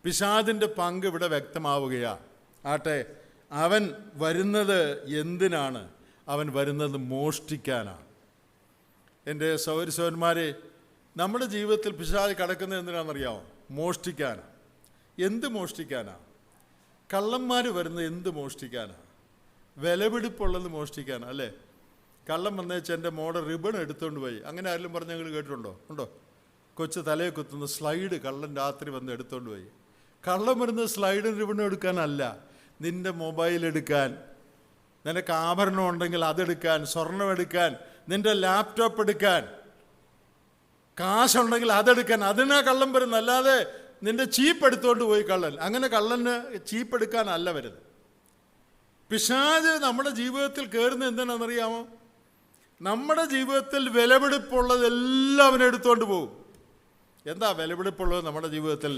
പിശാചിൻ്റെ പങ്ക് ഇവിടെ വ്യക്തമാവുകയാണ്. ആട്ടെ, അവൻ വരുന്നത് എന്തിനാണ്? അവൻ വരുന്നത് മോഷ്ടിക്കാനാണ്. എൻ്റെ സഹോദരന്മാരെ, നമ്മുടെ ജീവിതത്തിൽ പിശാച് കിടക്കുന്നത് എന്തിനാണെന്നറിയാമോ? മോഷ്ടിക്കാനാണ്. എന്ത് മോഷ്ടിക്കാനാണ്? കള്ളന്മാർ വരുന്നത് എന്ത് മോഷ്ടിക്കാനാണ്? വിലപിടിപ്പുള്ളത് മോഷ്ടിക്കാനാണ്, അല്ലേ? കള്ളം വന്നേച്ച് എൻ്റെ മോടെ റിബൺ എടുത്തുകൊണ്ട് പോയി. അങ്ങനെ ആരെങ്കിലും പറഞ്ഞ് ഞങ്ങൾ കേട്ടിട്ടുണ്ടോ? ഉണ്ടോ? കൊച്ചു തലയെ കുത്തുന്ന സ്ലൈഡ് കള്ളൻ രാത്രി വന്ന് എടുത്തുകൊണ്ട് പോയി. കള്ളം വരുന്നത് സ്ലൈഡും റിബണും എടുക്കാനല്ല, നിൻ്റെ മൊബൈൽ എടുക്കാൻ, നിനക്ക് ആഭരണം ഉണ്ടെങ്കിൽ അതെടുക്കാൻ, സ്വർണം എടുക്കാൻ, നിൻ്റെ ലാപ്ടോപ്പ് എടുക്കാൻ, കാശുണ്ടെങ്കിൽ അതെടുക്കാൻ. അതിനാ കള്ളം വരുന്നത്. അല്ലാതെ നിൻ്റെ ചീപ്പ് എടുത്തുകൊണ്ട് പോയി കള്ളൻ. അങ്ങനെ കള്ളന് ചീപ്പ് എടുക്കാനല്ല വരുന്നത്. പിശാച് നമ്മുടെ ജീവിതത്തിൽ കയറുന്നത് എന്തിനാണെന്നറിയാമോ? നമ്മുടെ ജീവിതത്തിൽ വിലപിടിപ്പുള്ളതെല്ലാം അവൻ എടുത്തുകൊണ്ട് പോകും. എന്താ വിലപിടിപ്പുള്ളത് നമ്മുടെ ജീവിതത്തിൽ?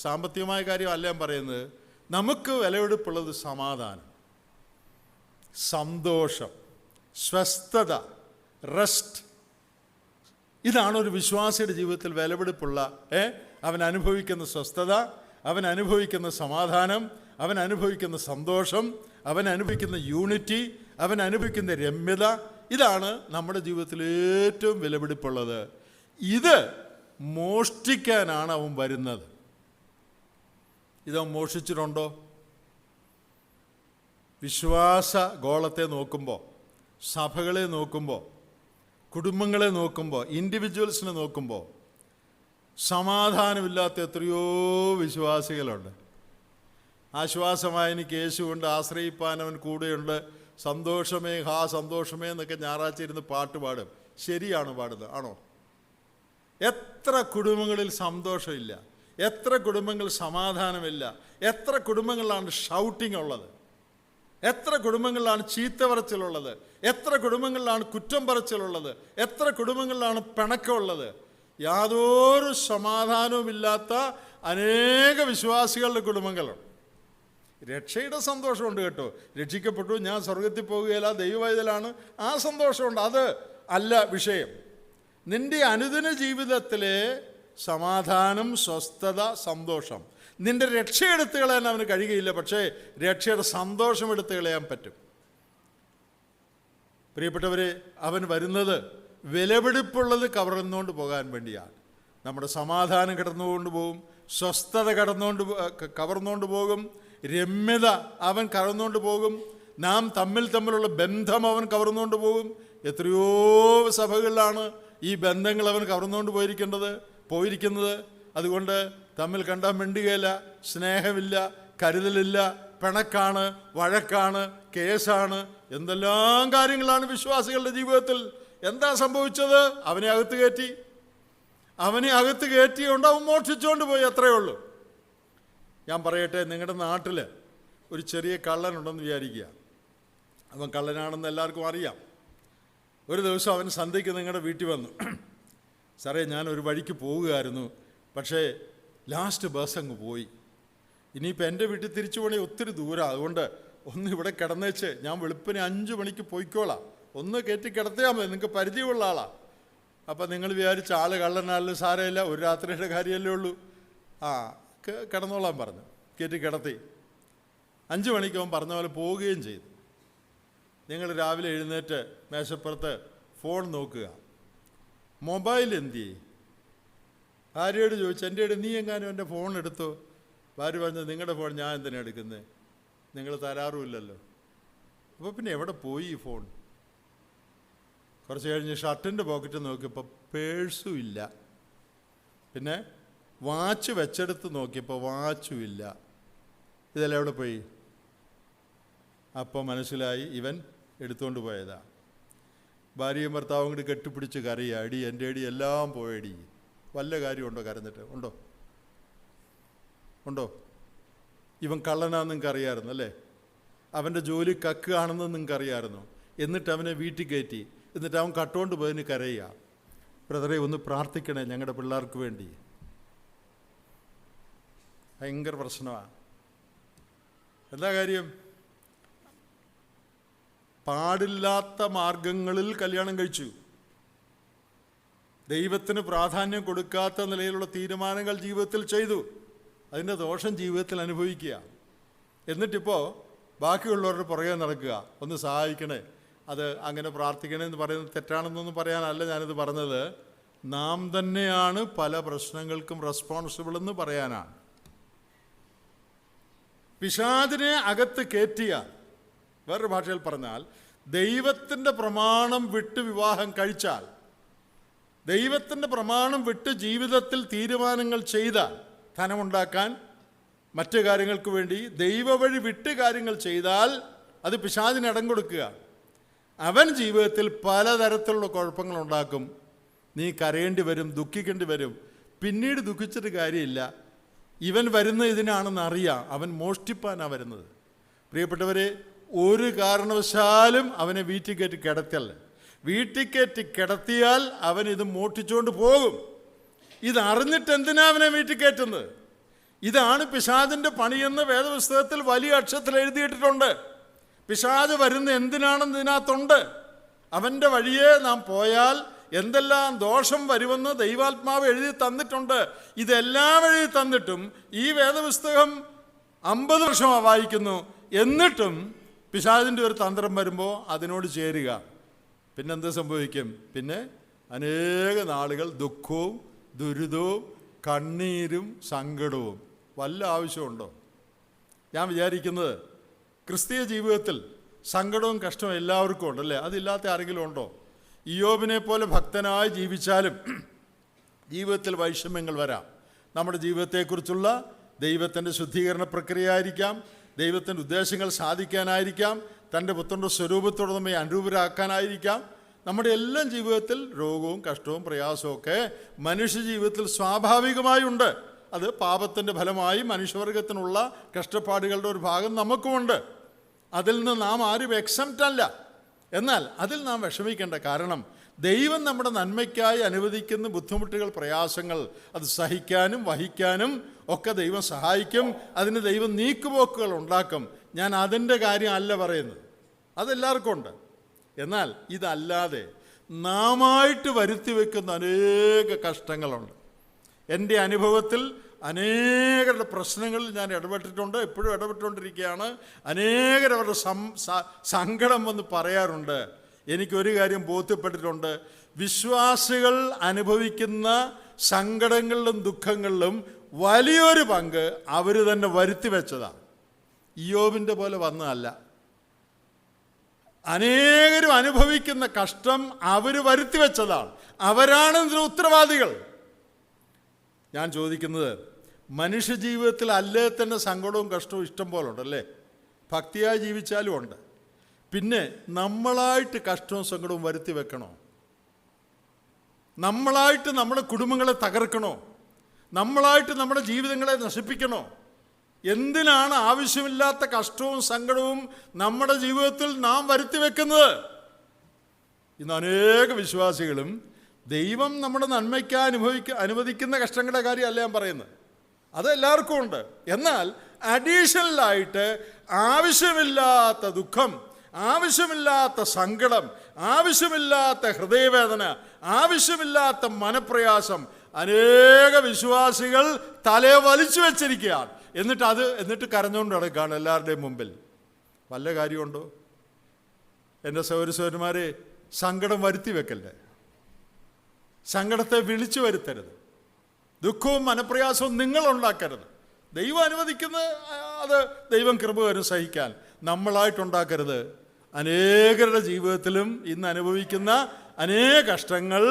സാമ്പത്തികമായ കാര്യമല്ല ഞാൻ പറയുന്നത്. നമുക്ക് വിലപിടിപ്പുള്ളത് സമാധാനം, സന്തോഷം, സ്വസ്ഥത, റെസ്റ്റ്. ഇതാണ് ഒരു വിശ്വാസിയുടെ ജീവിതത്തിൽ വിലപിടിപ്പുള്ള. അവൻ അനുഭവിക്കുന്ന സ്വസ്ഥത, അവൻ അനുഭവിക്കുന്ന സമാധാനം, അവൻ അനുഭവിക്കുന്ന സന്തോഷം, അവൻ അനുഭവിക്കുന്ന യൂണിറ്റി, അവൻ അനുഭവിക്കുന്ന രമ്യത. ഇതാണ് നമ്മുടെ ജീവിതത്തിൽ ഏറ്റവും വിലപിടിപ്പുള്ളത്. ഇത് മോഷ്ടിക്കാനാണ് അവൻ വരുന്നത്. ഇതവൻ മോഷ്ടിച്ചിട്ടുണ്ടോ? വിശ്വാസ ഗോളത്തെ നോക്കുമ്പോൾ, സഭകളെ നോക്കുമ്പോൾ, കുടുംബങ്ങളെ നോക്കുമ്പോൾ, ഇൻഡിവിജ്വൽസിനെ നോക്കുമ്പോൾ സമാധാനമില്ലാത്ത എത്രയോ വിശ്വാസികളുണ്ട്. ആശ്വാസമായി എനിക്ക് യേശുവുണ്ട്, ആശ്രയിപ്പാൻ അവൻ കൂടെയുണ്ട്, സന്തോഷമേ ഹാ സന്തോഷമേ എന്നൊക്കെ ഞായറാഴ്ച ഇരുന്ന് പാട്ട് പാടും. ശരിയാണ് പാടുന്നത്? ആണോ? എത്ര കുടുംബങ്ങളിൽ സന്തോഷമില്ല, എത്ര കുടുംബങ്ങൾ സമാധാനമില്ല, എത്ര കുടുംബങ്ങളിലാണ് ഷൗട്ടിംഗ് ഉള്ളത്, എത്ര കുടുംബങ്ങളിലാണ് ചീത്ത പറച്ചിലുള്ളത്, എത്ര കുടുംബങ്ങളിലാണ് കുറ്റം പറച്ചിലുള്ളത്, എത്ര കുടുംബങ്ങളിലാണ് പിണക്കമുള്ളത്. യാതൊരു സമാധാനവുമില്ലാത്ത അനേക വിശ്വാസികളുടെ കുടുംബങ്ങളുണ്ട്. രക്ഷയുടെ സന്തോഷമുണ്ട് കേട്ടോ, രക്ഷിക്കപ്പെട്ടു, ഞാൻ സ്വർഗത്തിൽ പോകുകയില്ല, ദൈവവൈതലാണ്, ആ സന്തോഷമുണ്ട്. അത് അല്ല വിഷയം. നിന്റെ അനുദിന ജീവിതത്തിലെ സമാധാനം, സ്വസ്ഥത, സന്തോഷം, നിന്റെ രക്ഷ എടുത്തു കളയാൻ അവന് കഴിയുകയില്ല, പക്ഷേ രക്ഷയുടെ സന്തോഷം എടുത്തു കളയാൻ പറ്റും. പ്രിയപ്പെട്ടവരെ, അവൻ വരുന്നത് വിലപിടിപ്പുള്ളത് കവർന്നുകൊണ്ട് പോകാൻ വേണ്ടിയാണ്. നമ്മുടെ സമാധാനം കടന്നുകൊണ്ട് പോകും, സ്വസ്ഥത കവർന്നുകൊണ്ട് പോകും, രമ്യത അവൻ കവർന്നുകൊണ്ട് പോകും, നാം തമ്മിലുള്ള ബന്ധം അവൻ കവർന്നുകൊണ്ട് പോകും. എത്രയോ സഭകളിലാണ് ഈ ബന്ധങ്ങൾ അവൻ കവർന്നുകൊണ്ട് പോയിരിക്കുന്നത്. അതുകൊണ്ട് തമ്മിൽ കണ്ടാൽ മിണ്ടുകയില്ല, സ്നേഹമില്ല, കരുതലില്ല, പിണക്കാണ്, വഴക്കാണ്, കേസാണ്, എന്തെല്ലാം കാര്യങ്ങളാണ് വിശ്വാസികളുടെ ജീവിതത്തിൽ. എന്താ സംഭവിച്ചത്? അവനെ അകത്ത് കയറ്റിയുകൊണ്ട് അവൻ മോഷ്ടിച്ചുകൊണ്ട് പോയി, അത്രയേ ഉള്ളൂ. ഞാൻ പറയട്ടെ, നിങ്ങളുടെ നാട്ടിൽ ഒരു ചെറിയ കള്ളനുണ്ടെന്ന് വിചാരിക്കുക. അവൻ കള്ളനാണെന്ന് എല്ലാവർക്കും അറിയാം. ഒരു ദിവസം അവൻ സന്ധ്യയ്ക്ക് നിങ്ങളുടെ വീട്ടിൽ വന്നു. സാറേ, ഞാൻ ഒരു വഴിക്ക് പോവുകയായിരുന്നു, പക്ഷേ ലാസ്റ്റ് ബസ് അങ്ങ് പോയി. ഇനിയിപ്പോൾ എൻ്റെ വീട്ടിൽ തിരിച്ചു പോകണേ ഒത്തിരി ദൂരം, അതുകൊണ്ട് ഒന്ന് ഇവിടെ കിടന്നേച്ച് ഞാൻ വെളുപ്പിന് 5 മണിക്ക് പോയിക്കോളാം, ഒന്ന് കയറ്റി കിടത്തിയാൽ മതി, നിങ്ങൾക്ക് പരിചയമുള്ള ആളാണ്. അപ്പം നിങ്ങൾ വിചാരിച്ച ആൾ കള്ളനാളിൽ സാരമില്ല, ഒരു രാത്രിയുടെ കാര്യമല്ലേ ഉള്ളൂ, കിടന്നോളാൻ പറഞ്ഞു. കയറ്റി കിടത്തി. 5 മണിക്ക് അവൻ പറഞ്ഞ പോലെ പോവുകയും ചെയ്തു. നിങ്ങൾ രാവിലെ എഴുന്നേറ്റ് മേശപ്പുറത്ത് ഫോൺ നോക്കുക. മൊബൈൽ എന്ത് ചെയ്യും? ഭാര്യയോട് ചോദിച്ചു, എൻ്റെ നീ എങ്ങാനും എൻ്റെ ഫോൺ എടുത്തോ? ഭാര്യ പറഞ്ഞു, നിങ്ങളുടെ ഫോൺ ഞാൻ എന്തിനാണ് എടുക്കുന്നത്, നിങ്ങൾ തരാറുമില്ലല്ലോ. അപ്പോൾ പിന്നെ എവിടെ പോയി ഈ ഫോൺ? കുറച്ച് കഴിഞ്ഞ് ഷർട്ടിൻ്റെ പോക്കറ്റ് നോക്കിയപ്പോൾ പേഴ്സും ഇല്ല. പിന്നെ വാച്ച് വെച്ചെടുത്ത് നോക്കിയപ്പോൾ വാച്ചും ഇല്ല. ഇതെല്ലാം എവിടെ പോയി? അപ്പോൾ മനസ്സിലായി ഇവൻ എടുത്തുകൊണ്ട് പോയതാ. ഭാര്യയും ഭർത്താവും കൂടി കെട്ടിപ്പിടിച്ച് കരയുക, അടി എൻ്റെ അടി എല്ലാം പോയടി. വല്ല കാര്യമുണ്ടോ കരഞ്ഞിട്ട്? ഉണ്ടോ? ഇവൻ കള്ളനാന്ന് നിങ്ങൾക്ക് അറിയാമായിരുന്നു അല്ലേ? അവൻ്റെ ജോലി കക്കുകയാണെന്ന് നിങ്ങൾക്ക് അറിയാമായിരുന്നു. എന്നിട്ട് അവനെ വീട്ടിൽ കയറ്റി, എന്നിട്ട് അവൻ കട്ടുകൊണ്ട് പോയതിന് കരയുക. ബ്രദറെ, ഒന്ന് പ്രാർത്ഥിക്കണേ ഞങ്ങളുടെ പിള്ളേർക്ക് വേണ്ടി. ഭയങ്കര പ്രശ്നമാണ്. എന്താ കാര്യം? പാടില്ലാത്ത മാർഗങ്ങളിൽ കല്യാണം കഴിച്ചു. ദൈവത്തിന് പ്രാധാന്യം കൊടുക്കാത്ത നിലയിലുള്ള തീരുമാനങ്ങൾ ജീവിതത്തിൽ ചെയ്തു. അതിൻ്റെ ദോഷം ജീവിതത്തിൽ അനുഭവിക്കുക. എന്നിട്ടിപ്പോൾ ബാക്കിയുള്ളവരുടെ പുറകെ നടക്കുക, ഒന്ന് സഹായിക്കണേ, അത് അങ്ങനെ പ്രാർത്ഥിക്കണേ എന്ന് പറയുന്നത് തെറ്റാണെന്നൊന്നും പറയാനല്ല ഞാനിത് പറഞ്ഞത്. നാം തന്നെയാണ് പല പ്രശ്നങ്ങൾക്കും റെസ്പോൺസിബിൾ എന്ന് പറയാനാണ്. പിശാചിനെ അകത്ത് കയറ്റിയ, വേറൊരു ഭാഷയിൽ പറഞ്ഞാൽ, ദൈവത്തിൻ്റെ പ്രമാണം വിട്ട് വിവാഹം കഴിച്ചാൽ, ദൈവത്തിൻ്റെ പ്രമാണം വിട്ട് ജീവിതത്തിൽ തീരുമാനങ്ങൾ ചെയ്താൽ, ധനമുണ്ടാക്കാൻ മറ്റു കാര്യങ്ങൾക്ക് വേണ്ടി ദൈവവഴി വിട്ട് കാര്യങ്ങൾ ചെയ്താൽ അത് പിശാചിന് ഇടം കൊടുക്കുക. അവൻ ജീവിതത്തിൽ പലതരത്തിലുള്ള കുഴപ്പങ്ങളുണ്ടാക്കും. നീ കരയേണ്ടി വരും, ദുഃഖിക്കേണ്ടി വരും. പിന്നീട് ദുഃഖിച്ചിട്ട് കാര്യമില്ല. ഇവൻ വരുന്ന ഇതിനാണെന്ന് അറിയാം. അവൻ മോഷ്ടിപ്പാനാണ് വരുന്നത്. പ്രിയപ്പെട്ടവരെ, ഒരു കാരണവശാലും അവനെ വീട്ടിൽ കയറ്റി കിടത്തല്ല. വീട്ടിൽ കയറ്റി കിടത്തിയാൽ അവൻ ഇത് മോഷ്ടിച്ചുകൊണ്ട് പോകും. ഇതറിഞ്ഞിട്ട് എന്തിനാ അവനെ വീട്ടിൽ കയറ്റുന്നത്? ഇതാണ് പിശാചിൻ്റെ പണിയെന്ന് വേദപുസ്തകത്തിൽ വലിയ അക്ഷരത്തിൽ എഴുതിയിട്ടിട്ടുണ്ട്. പിശാച് വരുന്ന എന്തിനാണെന്ന് ഇതിനകത്തുണ്ട്. അവൻ്റെ വഴിയെ നാം പോയാൽ എന്തെല്ലാം ദോഷം വരുമെന്ന് ദൈവാത്മാവ് എഴുതി തന്നിട്ടുണ്ട്. ഇതെല്ലാം എഴുതി തന്നിട്ടും ഈ വേദപുസ്തകം 50 വർഷമാണ് വായിക്കുന്നു. എന്നിട്ടും പിശാചിൻ്റെ ഒരു തന്ത്രം വരുമ്പോൾ അതിനോട് ചേരുക. പിന്നെന്ത് സംഭവിക്കും? പിന്നെ അനേക നാളുകൾ ദുഃഖവും ദുരിതവും കണ്ണീരും സങ്കടവും വല്ല ആവശ്യമുണ്ടോ? ഞാൻ വിചാരിക്കുന്നത് ക്രിസ്തീയ ജീവിതത്തിൽ സങ്കടവും കഷ്ടവും എല്ലാവർക്കും ഉണ്ടല്ലേ? അതില്ലാത്ത ആരെങ്കിലും ഉണ്ടോ? ഇയ്യോബിനെ പോലെ ഭക്തനായി ജീവിച്ചാലും ജീവിതത്തിൽ വൈഷമ്യങ്ങൾ വരാം. നമ്മുടെ ജീവിതത്തെക്കുറിച്ചുള്ള ദൈവത്തിൻ്റെ ശുദ്ധീകരണ പ്രക്രിയ ആയിരിക്കാം, ദൈവത്തിൻ്റെ ഉദ്ദേശങ്ങൾ സാധിക്കാനായിരിക്കാം, തൻ്റെ പുത്രൻ്റെ സ്വരൂപത്തോട് നമ്മെ അനുരൂപരാക്കാനായിരിക്കാം. നമ്മുടെ എല്ലാം ജീവിതത്തിൽ രോഗവും കഷ്ടവും പ്രയാസവും ഒക്കെ മനുഷ്യ ജീവിതത്തിൽ സ്വാഭാവികമായുണ്ട്. അത് പാപത്തിൻ്റെ ഫലമായി മനുഷ്യവർഗത്തിനുള്ള കഷ്ടപ്പാടുകളുടെ ഒരു ഭാഗം നമുക്കുമുണ്ട്. അതിൽ നിന്ന് നാം ആരും എക്സംപ്റ്റ് അല്ല. എന്നാൽ അതിൽ നാം വിഷമിക്കേണ്ട. കാരണം ദൈവം നമ്മുടെ നന്മയ്ക്കായി അനുവദിക്കുന്ന ബുദ്ധിമുട്ടുകൾ, പ്രയാസങ്ങൾ അത് സഹിക്കാനും വഹിക്കാനും ഒക്കെ ദൈവം സഹായിക്കും. അതിന് ദൈവം നീക്കുപോക്കുകൾ ഉണ്ടാക്കും. ഞാൻ അതിൻ്റെ കാര്യം അല്ല പറയുന്നത്, അതെല്ലാവർക്കും ഉണ്ട്. എന്നാൽ ഇതല്ലാതെ നാമായിട്ട് വരുത്തി വയ്ക്കുന്ന അനേക കഷ്ടങ്ങളുണ്ട്. എൻ്റെ അനുഭവത്തിൽ അനേകരുടെ പ്രശ്നങ്ങളിൽ ഞാൻ ഇടപെട്ടിട്ടുണ്ട്, എപ്പോഴും ഇടപെട്ടുകൊണ്ടിരിക്കുകയാണ്. അനേകരവരുടെ സങ്കടം വന്ന് പറയാറുണ്ട്. എനിക്കൊരു കാര്യം ബോധ്യപ്പെട്ടിട്ടുണ്ട്, വിശ്വാസികൾ അനുഭവിക്കുന്ന സങ്കടങ്ങളിലും ദുഃഖങ്ങളിലും വലിയൊരു പങ്ക് അവർ തന്നെ വരുത്തി വെച്ചതാണ്. ഇയ്യോബിൻ്റെ പോലെ വന്നതല്ല. അനേകരും അനുഭവിക്കുന്ന കഷ്ടം അവർ വരുത്തി വെച്ചതാണ്. അവരാണ് ഇതിന് ഉത്തരവാദികൾ. ഞാൻ ചോദിക്കുന്നത്, മനുഷ്യജീവിതത്തിൽ അല്ലേ തന്നെ സങ്കടവും കഷ്ടവും ഇഷ്ടം പോലെ ഉണ്ടല്ലേ? ഭക്തിയായി ജീവിച്ചാലും ഉണ്ട്. പിന്നെ നമ്മളായിട്ട് കഷ്ടവും സങ്കടവും വരുത്തി വെക്കണോ? നമ്മളായിട്ട് നമ്മുടെ കുടുംബങ്ങളെ തകർക്കണോ? നമ്മളായിട്ട് നമ്മുടെ ജീവിതങ്ങളെ നശിപ്പിക്കണോ? എന്തിനാണ് ആവശ്യമില്ലാത്ത കഷ്ടവും സങ്കടവും നമ്മുടെ ജീവിതത്തിൽ നാം വരുത്തി വെക്കുന്നത്? ഇന്ന് അനേക വിശ്വാസികളും ദൈവം നമ്മുടെ നന്മയ്ക്ക് അനുവദിക്കുന്ന കഷ്ടങ്ങളുടെ കാര്യമല്ല ഞാൻ പറയുന്നത്, അത് എല്ലാവർക്കും ഉണ്ട്. എന്നാൽ അഡീഷണലായിട്ട് ആവശ്യമില്ലാത്ത ദുഃഖം, ആവശ്യമില്ലാത്ത സങ്കടം, ആവശ്യമില്ലാത്ത ഹൃദയവേദന, ആവശ്യമില്ലാത്ത മനപ്രയാസം അനേക വിശ്വാസികൾ തലയെ വലിച്ചു വെച്ചിരിക്കുകയാണ്. എന്നിട്ട് കരഞ്ഞുകൊണ്ട് നടക്കുകയാണ് എല്ലാവരുടെയും മുമ്പിൽ. വല്ല കാര്യമുണ്ടോ? എൻ്റെ സഹോദരന്മാരെ, സങ്കടം വരുത്തി വെക്കല്ലേ. സങ്കടത്തെ വിളിച്ചു വരുത്തരുത്. ദുഃഖവും മനപ്രയാസവും നിങ്ങളുണ്ടാക്കരുത്. ദൈവം അനുവദിക്കുന്നത് അത് ദൈവം കൃപ വരും സഹിക്കാൻ. നമ്മളായിട്ടുണ്ടാക്കരുത്. അനേകരുടെ ജീവിതത്തിലും ഇന്ന് അനുഭവിക്കുന്ന അനേക കഷ്ടങ്ങൾ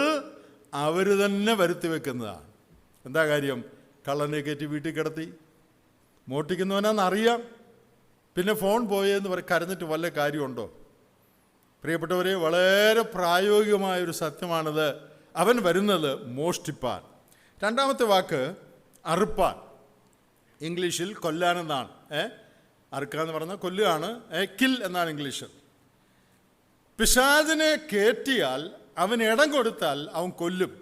അവർ തന്നെ വരുത്തി വെക്കുന്നതാണ്. എന്താ കാര്യം? കള്ളനെ കയറ്റി വീട്ടിൽ കിടത്തി, മോഷ്ടിക്കുന്നവനാണെന്നറിയാം, പിന്നെ ഫോൺ പോയെന്ന് പറയും, കരഞ്ഞിട്ട് വല്ല കാര്യമുണ്ടോ? പ്രിയപ്പെട്ടവരെ, വളരെ പ്രായോഗികമായൊരു സത്യമാണിത്. അവൻ വരുന്നത് മോഷ്ടിപ്പാൻ. രണ്ടാമത്തെ വാക്ക് അറുപ്പാൻ. ഇംഗ്ലീഷിൽ കൊല്ലാനെന്നാണ്. അറുക്കാന്ന് പറഞ്ഞാൽ കൊല്ലുകയാണ്. കിൽ എന്നാണ് ഇംഗ്ലീഷിൽ. പിശാചിനെ കയറ്റിയാൽ, അവൻ ഇടം കൊടുത്താൽ അവൻ കൊല്ലും.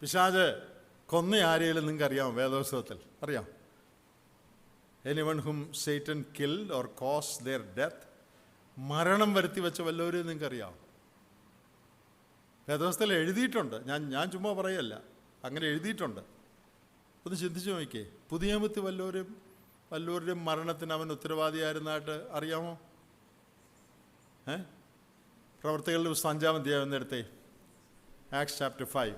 പിശാച് കൊന്ന ആരെയും നിങ്ങൾക്ക് അറിയാമോ? വേദപുസ്തകത്തിൽ അറിയാം. Anyone whom Satan killed or cause their death. മരണം വരുത്തി വെച്ച വല്ലവരെയും നിങ്ങൾക്കറിയാം. വേദപുസ്തകത്തിൽ എഴുതിയിട്ടുണ്ട്. ഞാൻ ചുമ്മാ പറയല്ല, അങ്ങനെ എഴുതിയിട്ടുണ്ട്. ഒന്ന് ചിന്തിച്ചു നോക്കിയേ. പുതിയ നിയമത്തിൽ വല്ലവരുടെയും മരണത്തിന് അവൻ ഉത്തരവാദിയായിരുന്നായിട്ട് അറിയാമോ? പ്രവർത്തികളുടെ പുസ്തകം 5-ാം അധ്യായം എന്നെടുത്തേ. ആക്ട്സ് ചാപ്റ്റർ 5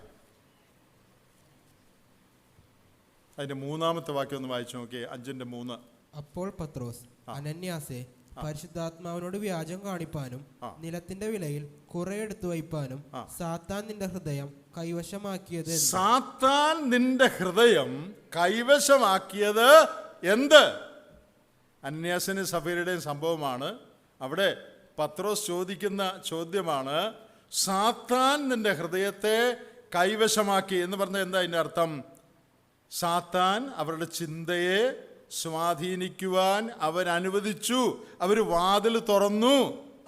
അതിൻ്റെ 3-ാമത്തെ വാക്യം ഒന്ന് വായിച്ചു നോക്കിയേ. 5:3. അപ്പോൾ പത്രോസ്, അനന്യാസേ, പരിശുദ്ധാത്മാവിനോട് വ്യാജം കാണിപ്പാനും നിലത്തിന്റെ വിലയിൽ കുറെ എടുത്തു വയ്പാനും സാത്താൻ നിന്റെ ഹൃദയം കൈവശമാക്കിയത്. സാത്താൻ നിന്റെ ഹൃദയം കൈവശമാക്കിയത് എന്ത്? അന്യാസിന് സഫീരയുടെയും സംഭവമാണ്. അവിടെ പത്രോസ് ചോദിക്കുന്ന ചോദ്യമാണ്, സാത്താൻ നിന്റെ ഹൃദയത്തെ കൈവശമാക്കി എന്ന് പറഞ്ഞാൽ എന്താ അതിൻ്റെ അർത്ഥം? സാത്താൻ അവരുടെ ചിന്തയെ സ്വാധീനിക്കുവാൻ അവർ അനുവദിച്ചു, അവർ വാതിൽ തുറന്നു.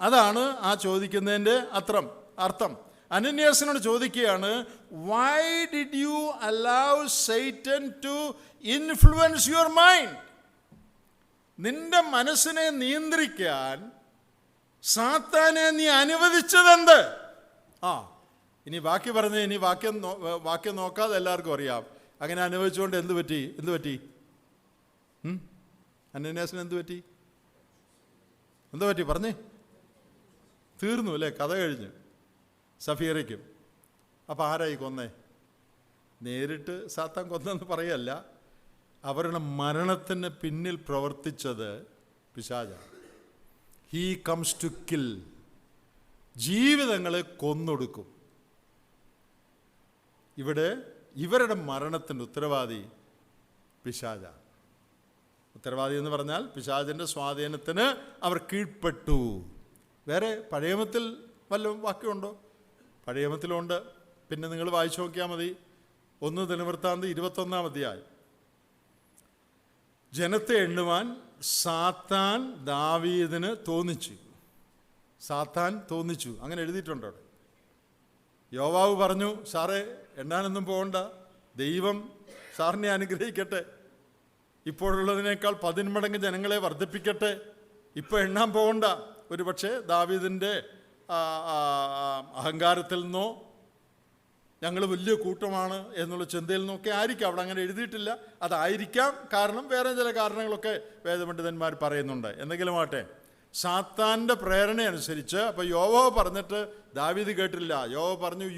അതാണ് ആ ചോദിക്കുന്നതിൻ്റെ അർത്ഥം. അനന്യാസിനോട് ചോദിക്കുകയാണ്, why did you allow Satan to influence your mind? നിന്റെ മനസ്സിനെ നിയന്ത്രിക്കാൻ സാത്താനെ നീ അനുവദിച്ചതെന്ത്? ഇനി ബാക്കി പറഞ്ഞ് ഇനി വാക്യം നോക്കാതെ എല്ലാവർക്കും അറിയാം. അങ്ങനെ അനുവദിച്ചുകൊണ്ട് എന്ത് പറ്റി? അനന്യാസിന് എന്ത് പറ്റി പറഞ്ഞേ? തീർന്നു അല്ലേ? കഥ കഴിഞ്ഞ്. സഫീറയ്ക്കും അപ്പം ആരായി കൊന്നേ? നേരിട്ട് സാത്താൻ കൊന്നെന്ന് പറയല്ല, അവരുടെ മരണത്തിന് പിന്നിൽ പ്രവർത്തിച്ചത് പിശാചാണ്. He comes to kill. ജീവിതങ്ങളെ കൊന്നൊടുക്കും. ഇവിടെ ഇവരുടെ മരണത്തിൻ്റെ ഉത്തരവാദി പിശാചാണ്. ഉത്തരവാദി എന്ന് പറഞ്ഞാൽ പിശാചിൻ്റെ സ്വാധീനത്തിന് അവർ കീഴ്പ്പെട്ടു. വേറെ പഴയമത്തിൽ വല്ല വാക്യമുണ്ടോ? പഴയമത്തിലുണ്ട്. പിന്നെ നിങ്ങൾ വായിച്ചു നോക്കിയാൽ മതി. 1 ദിനവൃത്താന്തം 21-ാം അധ്യായം. ജനത്തെ എണ്ണുവാൻ സാത്താൻ ദാവീദിന് തോന്നിച്ചു. സാത്താൻ തോന്നിച്ചു, അങ്ങനെ എഴുതിയിട്ടുണ്ട് അവിടെ. യോവാബ് പറഞ്ഞു, സാറേ എണ്ണാനൊന്നും പോകണ്ട, ദൈവം സാറിനെ അനുഗ്രഹിക്കട്ടെ, ഇപ്പോഴുള്ളതിനേക്കാൾ 10 മടങ്ങ് ജനങ്ങളെ വർദ്ധിപ്പിക്കട്ടെ, ഇപ്പോൾ എണ്ണാൻ പോകണ്ട. ഒരു പക്ഷേ ദാവീദിൻ്റെ അഹങ്കാരത്തിൽ നിന്നോ ഞങ്ങൾ വലിയ കൂട്ടമാണ് എന്നുള്ള ചിന്തയിൽ നിന്നൊക്കെ ആയിരിക്കാം. അവിടെ അങ്ങനെ എഴുതിയിട്ടില്ല. അതായിരിക്കാം കാരണം. വേറെ ചില കാരണങ്ങളൊക്കെ വേദപണ്ഡിതന്മാർ പറയുന്നുണ്ട്. എന്തെങ്കിലും ആട്ടെ, സാത്താൻ്റെ പ്രേരണ അനുസരിച്ച് അപ്പോൾ യോവാബ് പറഞ്ഞിട്ട് ദാവീദ് കേട്ടില്ല. യോവാബ് പറഞ്ഞു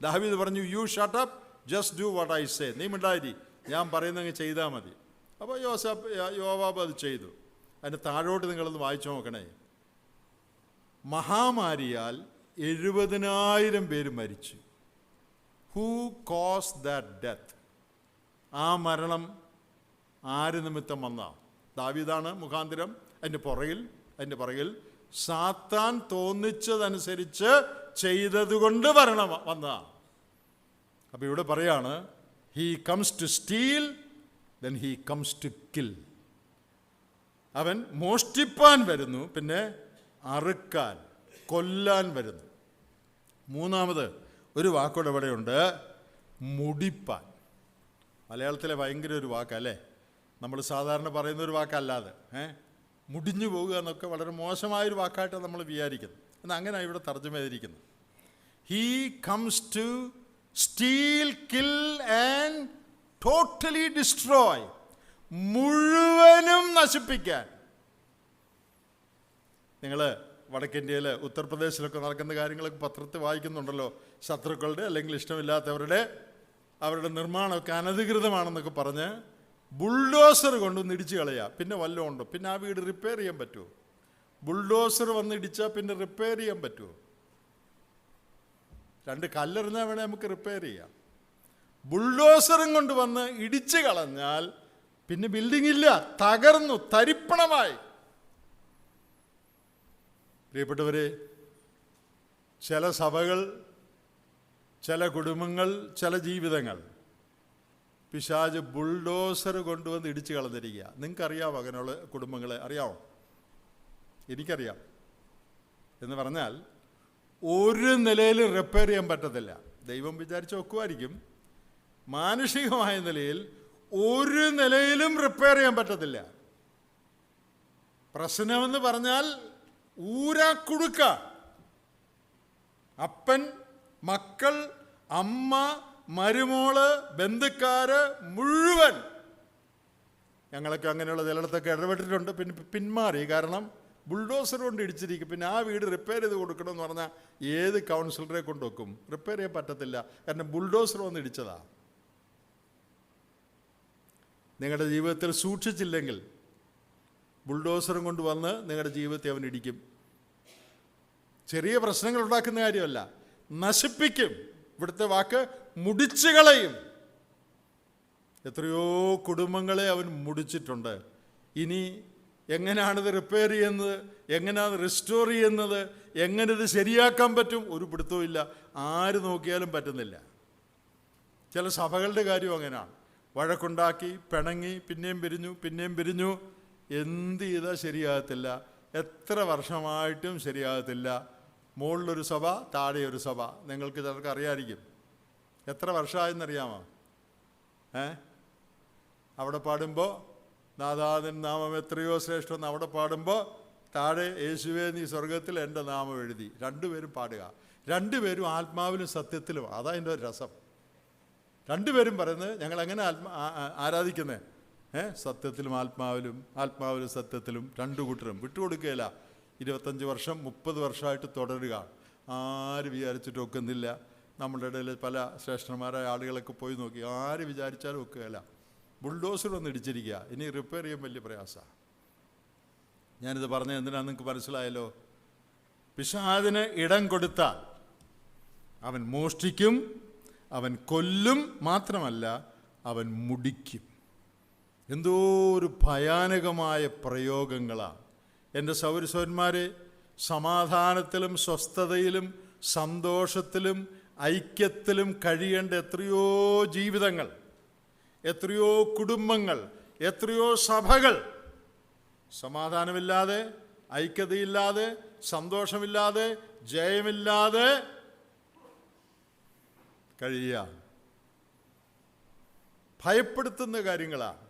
ദാവീദ് പറഞ്ഞു, you shut up, just do what I say. നീ മിണ്ടായിരി, ഞാൻ പറയുന്നങ്ങ് ചെയ്താൽ മതി. അപ്പോൾ യോവാബ് അത് ചെയ്തു. അതിൻ്റെ താഴോട്ട് നിങ്ങളൊന്ന് വായിച്ചു നോക്കണേ. മഹാമാരിയാൽ 70,000 പേര് മരിച്ചു. Who cause that death? ആ മരണം ആര് നിമിത്തം വന്ന? ദാവീദാണ് മുഖാന്തരം. അതിൻ്റെ പുറകിൽ സാത്താൻ തോന്നിച്ചതനുസരിച്ച് ചെയ്തതുകൊണ്ട് മരണം വന്നതാണ്. അപ്പോൾ ഇവിടെ പറയാണ്, he comes to steal, then he comes to kill. അവൻ മോഷ്ടിപ്പാൻ വരുന്നു, പിന്നെ അറുക്കാൻ, കൊല്ലാൻ വരുന്നു. മൂന്നാമത് ഒരു വാക്കോടെ ഇവിടെയുണ്ട്, മുടിപ്പാൻ. മലയാളത്തിലെ ഭയങ്കര ഒരു വാക്കല്ലേ, നമ്മൾ സാധാരണ പറയുന്ന ഒരു വാക്കല്ലാതെ. മുടിഞ്ഞു പോകുക എന്നൊക്കെ വളരെ മോശമായൊരു വാക്കായിട്ട് നമ്മൾ വിചാരിക്കുന്നു. എന്നാൽ അങ്ങനെ ഇവിടെ തർജ്ജമ ചെയ്തിരിക്കുന്നു. He comes to steal, kill and totally destroy. മുഴുവനും നശിപ്പിക്കാൻ. നിങ്ങൾ വടക്കേന്ത്യയിൽ ഉത്തർപ്രദേശിലൊക്കെ നടക്കുന്ന കാര്യങ്ങളൊക്കെ പത്രത്തിൽ വായിക്കുന്നുണ്ടല്ലോ. ശത്രുക്കളുടെ അല്ലെങ്കിൽ ഇഷ്ടമില്ലാത്തവരുടെ അവരുടെ നിർമ്മാണമൊക്കെ അനധികൃതമാണെന്നൊക്കെ പറഞ്ഞ് ബുൾഡോസർ കൊണ്ടൊന്ന് ഇടിച്ച് കളയുക. പിന്നെ വല്ലതും ഉണ്ടോ? പിന്നെ ആ വീട് റിപ്പയർ ചെയ്യാൻ പറ്റുമോ? ബുൾഡോസർ വന്ന് ഇടിച്ചാൽ പിന്നെ റിപ്പയർ ചെയ്യാൻ പറ്റുമോ? 2 കല്ലെറിഞ്ഞാൽ വേണേൽ നമുക്ക് റിപ്പയർ ചെയ്യാം. ബുൾഡോസറും കൊണ്ട് വന്ന് ഇടിച്ച് കളഞ്ഞാൽ പിന്നെ ബിൽഡിംഗ് ഇല്ല, തകർന്നു, തരിപ്പണമായി. പ്രിയപ്പെട്ടവരെ, ചില സഭകൾ, ചില കുടുംബങ്ങൾ, ചില ജീവിതങ്ങൾ പിശാച് ബുൾഡോസർ കൊണ്ടുവന്ന് ഇടിച്ച് കളഞ്ഞിരിക്കുക. നിങ്ങൾക്കറിയാമോ അങ്ങനെയുള്ള കുടുംബങ്ങളെ? അറിയാമോ? എനിക്കറിയാം. എന്ന് പറഞ്ഞാൽ ഒരു നിലയിലും റിപ്പയർ ചെയ്യാൻ പറ്റത്തില്ല. ദൈവം വിചാരിച്ച് വെക്കുമായിരിക്കും. മാനുഷികമായ നിലയിൽ ഒരു നിലയിലും റിപ്പയർ ചെയ്യാൻ പറ്റത്തില്ല. പ്രശ്നമെന്ന് പറഞ്ഞാൽ ഊരാക്കുടുക്ക. അപ്പൻ, മക്കൾ, അമ്മ, മരുമോള്, ബന്ധുക്കാര് മുഴുവൻ. ഞങ്ങളൊക്കെ അങ്ങനെയുള്ള ചിലയിടത്തൊക്കെ ഇടപെട്ടിട്ടുണ്ട്. പിന്നെ പിന്മാറി. കാരണം ബുൾഡോസർ കൊണ്ട് ഇടിച്ചിരിക്കും. പിന്നെ ആ വീട് റിപ്പയർ ചെയ്ത് കൊടുക്കണമെന്ന് പറഞ്ഞാൽ ഏത് കൗൺസിലറെ കൊണ്ടുവെക്കും? റിപ്പയർ ചെയ്യാൻ പറ്റത്തില്ല. കാരണം ബുൾഡോസർ വന്ന് ഇടിച്ചതാ. നിങ്ങളുടെ ജീവിതത്തിൽ സൂക്ഷിച്ചില്ലെങ്കിൽ ബുൾഡോസറും കൊണ്ട് വന്ന് നിങ്ങളുടെ ജീവിതത്തെ അവൻ ഇടിക്കും. ചെറിയ പ്രശ്നങ്ങൾ ഉണ്ടാക്കുന്ന കാര്യമല്ല, നശിപ്പിക്കും. ഇവിടുത്തെ വാക്ക് മുടിച്ചു കളയും. എത്രയോ കുടുംബങ്ങളെ അവൻ മുടിച്ചിട്ടുണ്ട്. ഇനി എങ്ങനെയാണിത് റിപ്പയർ ചെയ്യുന്നത്, എങ്ങനെയാണ് റിസ്റ്റോർ ചെയ്യുന്നത്, എങ്ങനെ ഇത് ശരിയാക്കാൻ പറ്റും? ഒരു പിടുത്തവും ഇല്ല. ആര് നോക്കിയാലും പറ്റുന്നില്ല. ചില സഭകളുടെ കാര്യം അങ്ങനെയാണ്. വഴക്കുണ്ടാക്കി, പിണങ്ങി, പിന്നെയും പിരിഞ്ഞു. എന്ത് ചെയ്താൽ ശരിയാകത്തില്ല. എത്ര വർഷമായിട്ടും ശരിയാകത്തില്ല. മുകളിലൊരു സഭ, താഴെ ഒരു സഭ. നിങ്ങൾക്ക് ചിലർക്ക് അറിയാമായിരിക്കും. എത്ര വർഷമായെന്നറിയാമോ? അവിടെ പാടുമ്പോൾ നാഥാതിൻ നാമം എത്രയോ ശ്രേഷ്ഠമെന്ന് അവിടെ പാടുമ്പോൾ താഴെ യേശുവേ നീ സ്വർഗത്തിൽ എൻ്റെ നാമം എഴുതി. 2 പേരും പാടുക. 2 പേരും ആത്മാവിലും സത്യത്തിലും. അതാ അതിൻ്റെ ഒരു രസം. 2 പേരും പറയുന്നത് ഞങ്ങൾ എങ്ങനെ ആരാധിക്കുന്നത്? സത്യത്തിലും ആത്മാവിലും, ആത്മാവിലും സത്യത്തിലും. 2 കൂട്ടരും വിട്ടുകൊടുക്കുകയില്ല. 25 വർഷം 30 വർഷമായിട്ട് തുടരുക. ആര് വിചാരിച്ചിട്ട് ഒക്കുന്നില്ല. നമ്മുടെ ഇടയിൽ പല ശ്രേഷ്ഠന്മാരായ ആളുകളൊക്കെ പോയി നോക്കി, ആര് വിചാരിച്ചാലും ഒക്കുകയല്ല. ബുൾഡോസർ ഒന്ന് ഇടിച്ചിരിക്കുക, ഇനി റിപ്പയർ ചെയ്യാൻ വലിയ പ്രയാസമാണ്. ഞാനിത് പറഞ്ഞത് എന്തിനാണെന്ന് നിങ്ങൾക്ക് മനസ്സിലായല്ലോ. പിശാചിന് ഇടം കൊടുത്താൽ അവൻ മോഷ്ടിക്കും, അവൻ കൊല്ലും, മാത്രമല്ല അവൻ മുടിക്കും. എന്തോ ഒരു ഭയാനകമായ പ്രയോഗങ്ങളാണ്. എൻ്റെ സൗരസോന്മാരെ, സമാധാനത്തിലും സ്വസ്ഥതയിലും സന്തോഷത്തിലും ഐക്യത്തിലും കഴിയേണ്ട എത്രയോ ജീവിതങ്ങൾ, എത്രയോ കുടുംബങ്ങൾ, എത്രയോ സഭകൾ സമാധാനമില്ലാതെ, ഐക്യതയില്ലാതെ, സന്തോഷമില്ലാതെ, ജയമില്ലാതെ കഴിയുക. ഭയപ്പെടുത്തുന്ന കാര്യങ്ങളാണ്.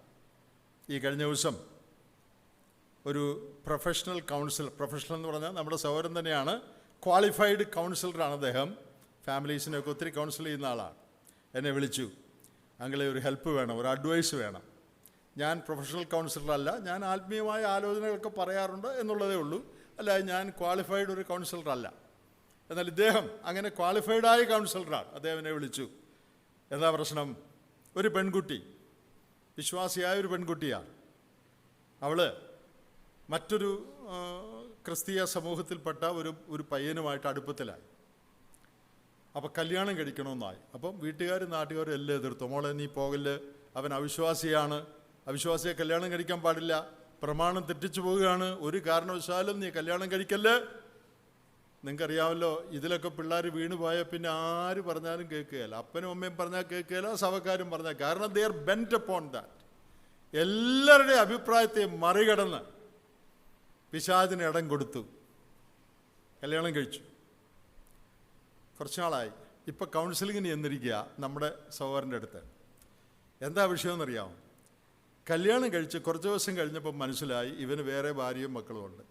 ഈ കഴിഞ്ഞ ദിവസം ഒരു പ്രൊഫഷണൽ എന്ന് പറഞ്ഞാൽ നമ്മുടെ സഹോദരൻ തന്നെയാണ്, ക്വാളിഫൈഡ് കൗൺസിലറാണ് അദ്ദേഹം. ഫാമിലീസിനെയൊക്കെ ഒത്തിരി കൗൺസിൽ ചെയ്യുന്ന ആളാണ്. എന്നെ വിളിച്ചു, അങ്ങളെ ഒരു ഹെൽപ്പ് വേണം, ഒരു അഡ്വൈസ് വേണം. ഞാൻ പ്രൊഫഷണൽ കൗൺസിലറല്ല, ഞാൻ ആത്മീയമായ ആലോചനകളൊക്കെ പറയാറുണ്ട് എന്നുള്ളതേ ഉള്ളൂ, അല്ല ഞാൻ ക്വാളിഫൈഡ് ഒരു കൗൺസിലറല്ല. എന്നാൽ ഇദ്ദേഹം അങ്ങനെ ക്വാളിഫൈഡായ കൗൺസിലറാണ്. അദ്ദേഹം എന്നെ വിളിച്ചു. എന്താ പ്രശ്നം? ഒരു പെൺകുട്ടി, വിശ്വാസിയായ ഒരു പെൺകുട്ടിയാണ്. അവൾ മറ്റൊരു ക്രിസ്തീയ സമൂഹത്തിൽപ്പെട്ട ഒരു പയ്യനുമായിട്ട് അടുപ്പത്തിലായി. അപ്പോൾ കല്യാണം കഴിക്കണമെന്നായി. അപ്പം വീട്ടുകാരും നാട്ടുകാരും എല്ലാം എതിർത്തു. മോളെ നീ പോകല്, അവൻ അവിശ്വാസിയാണ്, അവിശ്വാസിയെ കല്യാണം കഴിക്കാൻ പാടില്ല, പ്രമാണം തെറ്റിച്ചു പോവുകയാണ്, ഒരു കാരണവശാലും നീ കല്യാണം കഴിക്കല്ല്. നിങ്ങൾക്കറിയാമല്ലോ, ഇതിലൊക്കെ പിള്ളേർ വീണ് പോയാൽ പിന്നെ ആര് പറഞ്ഞാലും കേൾക്കുകയില്ല. അപ്പനും അമ്മയും പറഞ്ഞാൽ കേൾക്കുകയില്ല, സഭക്കാരും പറഞ്ഞാൽ. കാരണം they are bent upon that. എല്ലാവരുടെയും അഭിപ്രായത്തെ മറികടന്ന് പിശാചിന് ഇടം കൊടുത്തു, കല്യാണം കഴിച്ചു. കുറച്ച് നാളായി. ഇപ്പം കൗൺസിലിങ്ങിന് ചെന്നിരിക്കുക നമ്മുടെ സഹോദരൻ്റെ അടുത്ത്. എന്താ വിഷയമെന്നറിയാമോ? കല്യാണം കഴിച്ച് കുറച്ച് ദിവസം കഴിഞ്ഞപ്പോൾ മനസ്സിലായി ഇവന് വേറെ ഭാര്യയും മക്കളും ഉണ്ട്.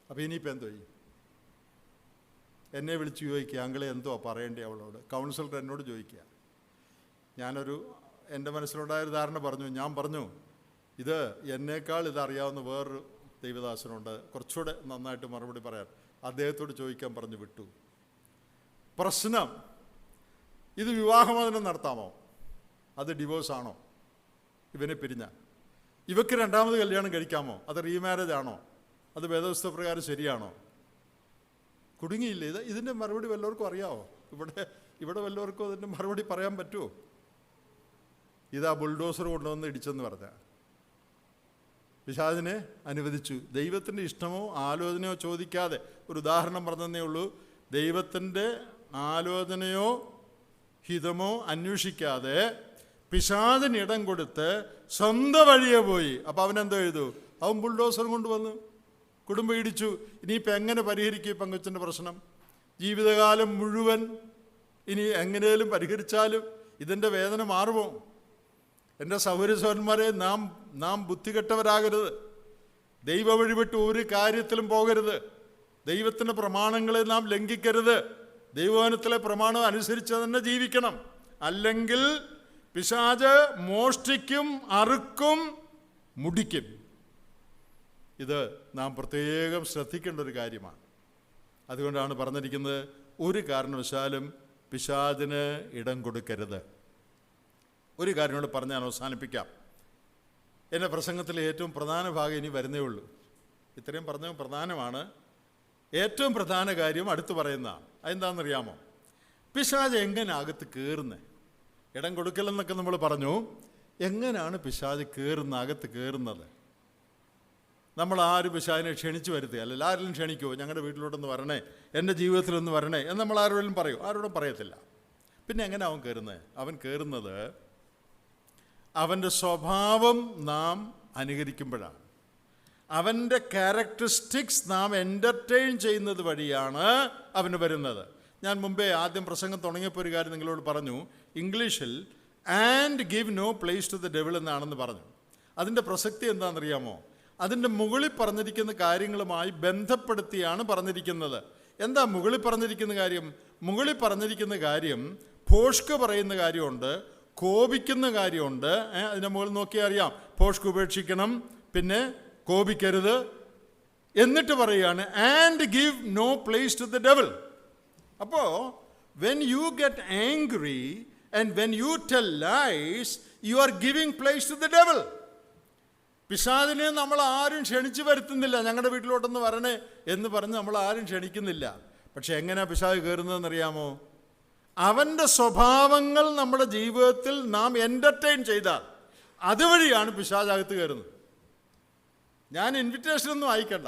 അപ്പോൾ ഇനിയിപ്പോൾ എന്തോ ചെയ്യും? എന്നെ വിളിച്ച് ചോദിക്കുക, അങ്ങളെ എന്തോ പറയേണ്ടേ അവളോട്? കൗൺസിലർ എന്നോട് ചോദിക്കുക. എൻ്റെ മനസ്സിലുണ്ടായൊരു ധാരണ പറഞ്ഞു. ഞാൻ പറഞ്ഞു, ഇത് എന്നേക്കാൾ ഇതറിയാവുന്ന വേറൊരു ദൈവദാസനുണ്ട്, കുറച്ചുകൂടെ നന്നായിട്ട് മറുപടി പറയാൻ. അദ്ദേഹത്തോട് ചോദിക്കാൻ പറഞ്ഞു വിട്ടു. പ്രശ്നം, ഇത് വിവാഹമോചനം നടത്താമോ? അത് ഡിവോഴ്സാണോ? ഇവനെ പിരിഞ്ഞ ഇവക്ക് രണ്ടാമത് കല്യാണം കഴിക്കാമോ? അത് റീമാരേജ് ആണോ? അത് വേദപുസ്തക പ്രകാരം ശരിയാണോ? കുടുങ്ങിയില്ലേ? ഇതിൻ്റെ മറുപടി വല്ലവർക്കും അറിയാമോ? ഇവിടെ വല്ലവർക്കും അതിൻ്റെ മറുപടി പറയാൻ പറ്റുമോ? ഇതാ ബുൾഡോസർ കൊണ്ടുവന്ന് ഇടിച്ചെന്ന് പറഞ്ഞ പിശാചിനെ അനുവദിച്ചു. ദൈവത്തിൻ്റെ ഇഷ്ടമോ ആലോചനയോ ചോദിക്കാതെ, ഒരു ഉദാഹരണം പറഞ്ഞതേ ഉള്ളൂ, ദൈവത്തിൻ്റെ ആലോചനയോ ഹിതമോ അന്വേഷിക്കാതെ പിശാചിന് ഇടം കൊടുത്ത് സ്വന്തം വഴിയെ പോയി. അപ്പം അവനെന്തോ എഴുതു? അവൻ ബുൾഡോസർ കൊണ്ടുവന്നു കുടുംബം ഇടിച്ചു. ഇനിയിപ്പോൾ എങ്ങനെ പരിഹരിക്കും ഈ പങ്കുച്ചൻ്റെ പ്രശ്നം? ജീവിതകാലം മുഴുവൻ ഇനി എങ്ങനെയും പരിഹരിച്ചാലും ഇതിൻ്റെ വേദന മാറുമോ? എൻ്റെ സഹോദരന്മാരെ, നാം ബുദ്ധികെട്ടവരാകരുത്. ദൈവ വഴിവിട്ട് ഒരു കാര്യത്തിലും പോകരുത്. ദൈവത്തിൻ്റെ പ്രമാണങ്ങളെ നാം ലംഘിക്കരുത്. ദൈവവചനത്തിലെ പ്രമാണം അനുസരിച്ച് തന്നെ ജീവിക്കണം. അല്ലെങ്കിൽ പിശാച് മോഷ്ടിക്കും, അറുക്കും, മുടിക്കും. ഇത് നാം പ്രത്യേകം ശ്രദ്ധിക്കേണ്ട ഒരു കാര്യമാണ്. അതുകൊണ്ടാണ് പറഞ്ഞിരിക്കുന്നത്, ഒരു കാരണവശാലും പിശാചിന് ഇടം കൊടുക്കരുത്. ഒരു കാര്യം കൂടെ പറഞ്ഞ് ഞാൻ അവസാനിപ്പിക്കാം. എൻ്റെ പ്രസംഗത്തിലെ ഏറ്റവും പ്രധാന ഭാഗം ഇനി വരുന്നേ ഉള്ളൂ. ഇത്രയും പറഞ്ഞ പ്രധാനമാണ്. ഏറ്റവും പ്രധാന കാര്യം അടുത്ത് പറയുന്നതാണ്. അതെന്താണെന്നറിയാമോ? പിശാച് എങ്ങനെ അകത്ത് കയറുന്നത്? ഇടം കൊടുക്കലെന്നൊക്കെ നമ്മൾ പറഞ്ഞു. എങ്ങനെയാണ് പിശാച് അകത്ത് കയറുന്നത്? നമ്മൾ ആരും പിശാചിനെ ക്ഷണിച്ചു വരുത്തുക അല്ല. ആരെങ്കിലും ക്ഷണിക്കുമോ? ഞങ്ങളുടെ വീട്ടിലോട്ടൊന്ന് വരണേ, എൻ്റെ ജീവിതത്തിലൊന്ന് വരണേ എന്ന് നമ്മൾ ആരോടും പറയും? ആരോടും പറയത്തില്ല. പിന്നെ എങ്ങനെ അവൻ കയറുന്നത്? അവൻ കയറുന്നത് അവൻ്റെ സ്വഭാവം നാം അനുകരിക്കുമ്പോഴാണ്. അവൻ്റെ ക്യാരക്ടറിസ്റ്റിക്സ് നാം എൻ്റർടൈൻ ചെയ്യുന്നത് വഴിയാണ് അവന് വരുന്നത്. ഞാൻ മുമ്പേ ആദ്യം പ്രസംഗം തുടങ്ങിയപ്പോൾ ഒരു കാര്യം നിങ്ങളോട് പറഞ്ഞു. ഇംഗ്ലീഷിൽ and give no place to the devil എന്നാണെന്ന് പറഞ്ഞു. അതിൻ്റെ പ്രസക്തി എന്താണെന്നറിയാമോ? അതിൻ്റെ മുകളിൽ പറഞ്ഞിരിക്കുന്ന കാര്യങ്ങളുമായി ബന്ധപ്പെടുത്തിയാണ് പറഞ്ഞിരിക്കുന്നത്. എന്താ മുകളിൽ പറഞ്ഞിരിക്കുന്ന കാര്യം? മുകളിൽ പറഞ്ഞിരിക്കുന്ന കാര്യം ഭോഷ്ക് പറയുന്ന കാര്യമുണ്ട്, കോപിക്കുന്ന കാര്യമുണ്ട്. അതിൻ്റെ മുകളിൽ നോക്കിയാൽ അറിയാം. ഭോഷ്ക് ഉപേക്ഷിക്കണം, പിന്നെ കോപിക്കരുത്. എന്നിട്ട് പറയുകയാണ് and give no place to the devil. അപ്പോൾ when you get angry and when you tell lies, you are giving place to the devil. പിശാചിനെ നമ്മൾ ആരും ക്ഷണിച്ചു വരുത്തുന്നില്ല. ഞങ്ങളുടെ വീട്ടിലോട്ടൊന്ന് വരണേ എന്ന് പറഞ്ഞ് നമ്മൾ ആരും ക്ഷണിക്കുന്നില്ല. പക്ഷെ എങ്ങനെയാണ് പിശാച് കയറുന്നതെന്നറിയാമോ? അവൻ്റെ സ്വഭാവങ്ങൾ നമ്മുടെ ജീവിതത്തിൽ നാം എൻ്റർടൈൻ ചെയ്താൽ അതുവഴിയാണ് പിശാചകത്ത് കയറുന്നത്. ഞാൻ ഇൻവിറ്റേഷനൊന്നും അയക്കണ്ട.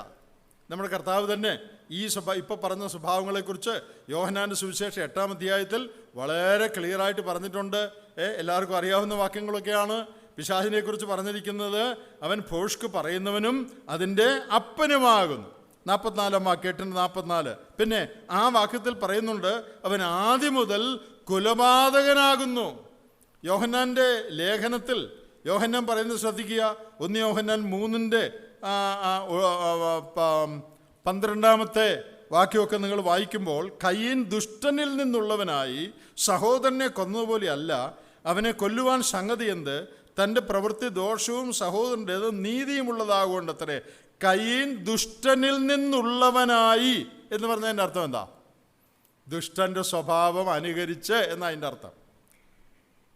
നമ്മുടെ കർത്താവ് തന്നെ ഈ ഇപ്പോൾ പറഞ്ഞ സ്വഭാവങ്ങളെക്കുറിച്ച് യോഹന്നാൻ്റെ സുവിശേഷം 8-ാം അധ്യായത്തിൽ വളരെ ക്ലിയറായിട്ട് പറഞ്ഞിട്ടുണ്ട്. എല്ലാവർക്കും അറിയാവുന്ന വാക്യങ്ങളൊക്കെയാണ്. പിശാചിനെക്കുറിച്ച് പറഞ്ഞിരിക്കുന്നത് അവൻ ഭോഷ്ക് പറയുന്നവനും അതിൻ്റെ അപ്പനുമാകുന്നു. 44-ാം വാക്യം, 8-44. പിന്നെ ആ വാക്യത്തിൽ പറയുന്നുണ്ട് അവൻ ആദ്യം മുതൽ കുലപാതകനാകുന്നു. യോഹന്നാൻ്റെ ലേഖനത്തിൽ യോഹന്നാൻ പറയുന്നത് ശ്രദ്ധിക്കുക. 1 യോഹന്നാൻ 3:12 വാക്യമൊക്കെ നിങ്ങൾ വായിക്കുമ്പോൾ, കയീൻ ദുഷ്ടനിൽ നിന്നുള്ളവനായി സഹോദരനെ കൊന്നതുപോലെയല്ല, അവനെ കൊല്ലുവാൻ സംഗതി എന്ത്? തൻ്റെ പ്രവൃത്തി ദോഷവും സഹോദരൻ്റേത് നീതിയുമുള്ളതാകൊണ്ടത്രേ. കയീൻ ദുഷ്ടനിൽ നിന്നുള്ളവനായി എന്ന് പറഞ്ഞതിൻ്റെ അർത്ഥം എന്താ? ദുഷ്ടൻ്റെ സ്വഭാവം അനുകരിച്ച് എന്നതിൻ്റെ അർത്ഥം.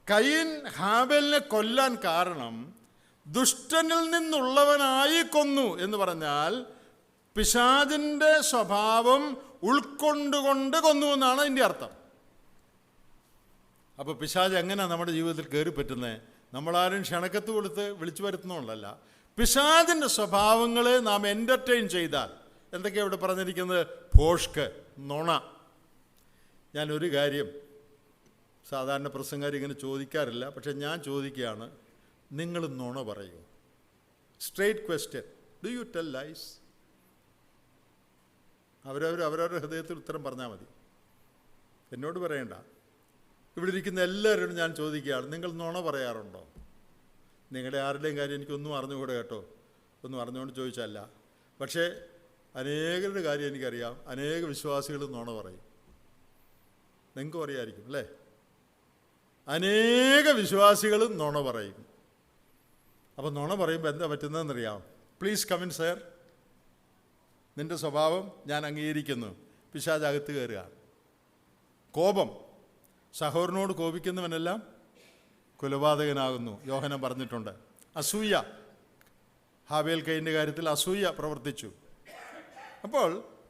കയീൻ ഹാബേലിനെ കൊല്ലാൻ കാരണം ദുഷ്ടനിൽ നിന്നുള്ളവനായി കൊന്നു എന്ന് പറഞ്ഞാൽ പിശാചിൻ്റെ സ്വഭാവം ഉൾക്കൊണ്ടുകൊണ്ട് കൊന്നു എന്നാണ് അതിൻ്റെ അർത്ഥം. അപ്പോൾ പിശാച് എങ്ങനെയാണ് നമ്മുടെ ജീവിതത്തിൽ കയറി പറ്റുന്നത്? നമ്മളാരും ക്ഷണക്കത്ത് കൊടുത്ത് വിളിച്ചു വരുത്തുന്നതുകൊണ്ടല്ല. പിശാചിൻ്റെ സ്വഭാവങ്ങളെ നാം എൻ്റർടൈൻ ചെയ്താൽ എന്തൊക്കെയാണ് ഇവിടെ പറഞ്ഞിരിക്കുന്നത്? ഭോഷ്ക്, നുണ. ഞാനൊരു കാര്യം സാധാരണ പ്രസംഗക്കാർ ഇങ്ങനെ ചോദിക്കാറില്ല, പക്ഷെ ഞാൻ ചോദിക്കുകയാണ്, നിങ്ങൾ നുണ പറയൂ? Straight question. Do you tell lies? അവരവരുടെ ഹൃദയത്തിൽ ഉത്തരം പറഞ്ഞാൽ മതി, എന്നോട് പറയണ്ട. ഇവിടെ ഇരിക്കുന്ന എല്ലാവരോടും ഞാൻ ചോദിക്കുകയാണ്, നിങ്ങൾ നുണ പറയാറുണ്ടോ? നിങ്ങളുടെ ആരുടെയും കാര്യം എനിക്കൊന്നും അറിഞ്ഞുകൂടെ കേട്ടോ, ഒന്നും അറിഞ്ഞുകൊണ്ട് ചോദിച്ചല്ല. പക്ഷേ അനേകരുടെ കാര്യം എനിക്കറിയാം. അനേക വിശ്വാസികൾ നുണ പറയും. നിങ്ങൾക്കും അറിയാമായിരിക്കും അല്ലേ? അനേക വിശ്വാസികളും നുണ പറയും. അപ്പോൾ നുണ പറയുമ്പോൾ എന്താ പറ്റുന്നതെന്നറിയാം? പ്ലീസ് കമിൻ സർ, നിൻ്റെ സ്വഭാവം ഞാൻ അംഗീകരിക്കുന്നു. പിശാചകത്ത് കയറുക. കോപം, സഹോദരനോട് കോപിക്കുന്നവനെല്ലാം കുലപാതകനാകുന്നു, യോഹന്നാൻ പറഞ്ഞിട്ടുണ്ട്. അസൂയ, ഹാബേൽ കയീൻ്റെ കാര്യത്തിൽ അസൂയ പ്രവർത്തിച്ചു. അപ്പോൾ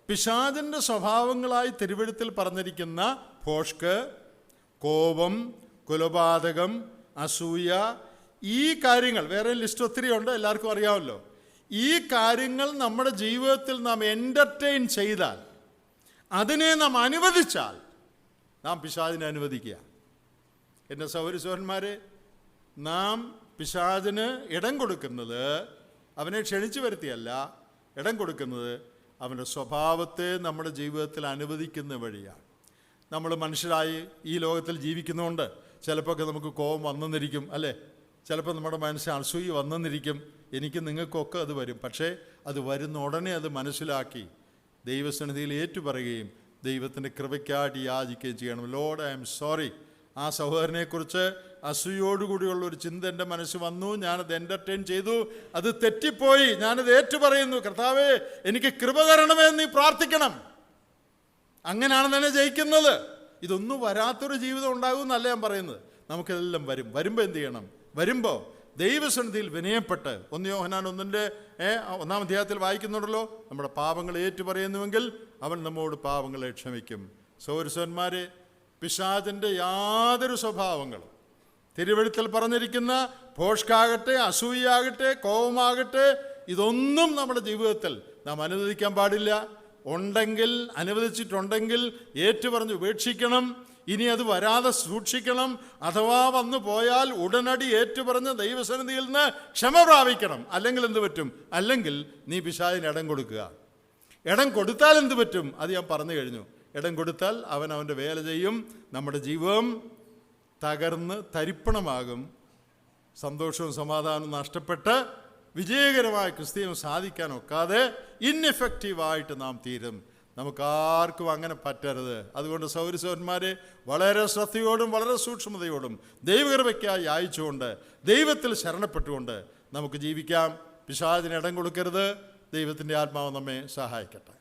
പിശാചിൻ്റെ സ്വഭാവങ്ങളായി തിരുവെഴുത്തിൽ പറഞ്ഞിരിക്കുന്ന ഭോഷ്ക്, കോപം, കുലപാതകം, അസൂയ, ഈ കാര്യങ്ങൾ, വേറെ ലിസ്റ്റ് ഒത്തിരി ഉണ്ട്, എല്ലാവർക്കും അറിയാമല്ലോ. ഈ കാര്യങ്ങൾ നമ്മുടെ ജീവിതത്തിൽ നാം എൻ്റർടൈൻ ചെയ്താൽ, അതിനെ നാം അനുവദിച്ചാൽ, നാം പിശാചിനെ അനുവദിക്കുക. എൻ്റെ സഹോദരന്മാരെ, നാം പിശാചിന് ഇടം കൊടുക്കുന്നത് അവനെ ക്ഷണിച്ചു വരുത്തിയല്ല, ഇടം കൊടുക്കുന്നത് അവൻ്റെ സ്വഭാവത്തെ നമ്മുടെ ജീവിതത്തിൽ അനുവദിക്കുന്ന വഴിയാണ്. നമ്മൾ മനുഷ്യരായി ഈ ലോകത്തിൽ ജീവിക്കുന്നതുകൊണ്ട് ചിലപ്പോൾ നമുക്ക് കോപം വന്നെന്നിരിക്കും അല്ലേ? ചിലപ്പോൾ നമ്മുടെ മനസ്സിൽ അസൂയ വന്നെന്നിരിക്കും. എനിക്ക് നിങ്ങൾക്കൊക്കെ അത് വരും. പക്ഷേ അത് വരുന്ന ഉടനെ അത് മനസ്സിലാക്കി ദൈവസന്നിധിയിൽ ഏറ്റുപറയുകയും ദൈവത്തിൻ്റെ കൃപയ്ക്കായിട്ട് യാചിക്കുകയും ചെയ്യണം. Lord, I am sorry. ആ സഹോദരനെക്കുറിച്ച് അസൂയോടുകൂടിയുള്ള ഒരു ചിന്ത എൻ്റെ മനസ്സ് വന്നു, ഞാനത് എൻ്റർടൈൻ ചെയ്തു, അത് തെറ്റിപ്പോയി, ഞാനത് ഏറ്റുപറയുന്നു. കർത്താവേ, എനിക്ക് കൃപ തരണമേ എന്ന് നീ പ്രാർത്ഥിക്കണം. അങ്ങനെയാണ് തന്നെ ജയിക്കുന്നത്. ഇതൊന്നും വരാത്തൊരു ജീവിതം ഉണ്ടാകുമെന്നല്ല ഞാൻ പറയുന്നത്. നമുക്കിതെല്ലാം വരും. വരുമ്പോൾ എന്ത് ചെയ്യണം? വരുമ്പോൾ ദൈവസന്നിധിയിൽ വിനയപ്പെട്ട്, 1 യോഹന്നാൻ 1-ാം അധ്യായത്തിൽ വായിക്കുന്നുണ്ടല്ലോ, നമ്മുടെ പാപങ്ങൾ ഏറ്റുപറയുന്നുവെങ്കിൽ അവൻ നമ്മോട് പാപങ്ങളെ ക്ഷമിക്കും. സഹോദരന്മാരെ, പിശാചിൻ്റെ യാതൊരു സ്വഭാവങ്ങളും തിരുവെഴുത്തിൽ പറഞ്ഞിരിക്കുന്ന ഭോഷ്കാകട്ടെ, അസൂയാകട്ടെ, കോപമാകട്ടെ, ഇതൊന്നും നമ്മുടെ ജീവിതത്തിൽ നാം അനുവദിക്കാൻ പാടില്ല. ഉണ്ടെങ്കിൽ, അനുവദിച്ചിട്ടുണ്ടെങ്കിൽ ഏറ്റുപറഞ്ഞ് ഉപേക്ഷിക്കണം. ഇനി അത് വരാതെ സൂക്ഷിക്കണം. അഥവാ വന്നു പോയാൽ ഉടനടി ഏറ്റുപറഞ്ഞ് ദൈവസന്നിധിയിൽ നിന്ന് ക്ഷമ പ്രാപിക്കണം. അല്ലെങ്കിൽ എന്ത് പറ്റും? അല്ലെങ്കിൽ നീ പിശാചിന് ഇടം കൊടുക്കുക. ഇടം കൊടുത്താൽ എന്ത് പറ്റും? അത് ഞാൻ പറഞ്ഞു കഴിഞ്ഞു. ഇടം കൊടുത്താൽ അവൻ അവൻ്റെ വേല ചെയ്യും. നമ്മുടെ ജീവിതം തകർന്ന് തരിപ്പണമാകും. സന്തോഷവും സമാധാനവും നഷ്ടപ്പെട്ട് വിജയകരമായ ക്രിസ്തീയം സാധിക്കാനൊക്കാതെ ഇൻഎഫക്റ്റീവായിട്ട് നാം തീരും. നമുക്കാർക്കും അങ്ങനെ പറ്റരുത്. അതുകൊണ്ട് സഹോദരന്മാരെ, വളരെ ശ്രദ്ധയോടും വളരെ സൂക്ഷ്മതയോടും ദൈവകൃപയ്ക്കായി യാചിച്ചുകൊണ്ട് ദൈവത്തിൽ ശരണപ്പെട്ടുകൊണ്ട് നമുക്ക് ജീവിക്കാം. പിശാചിന് ഇടം കൊടുക്കരുത്. ദൈവത്തിൻ്റെ ആത്മാവ് നമ്മെ സഹായിക്കട്ടെ.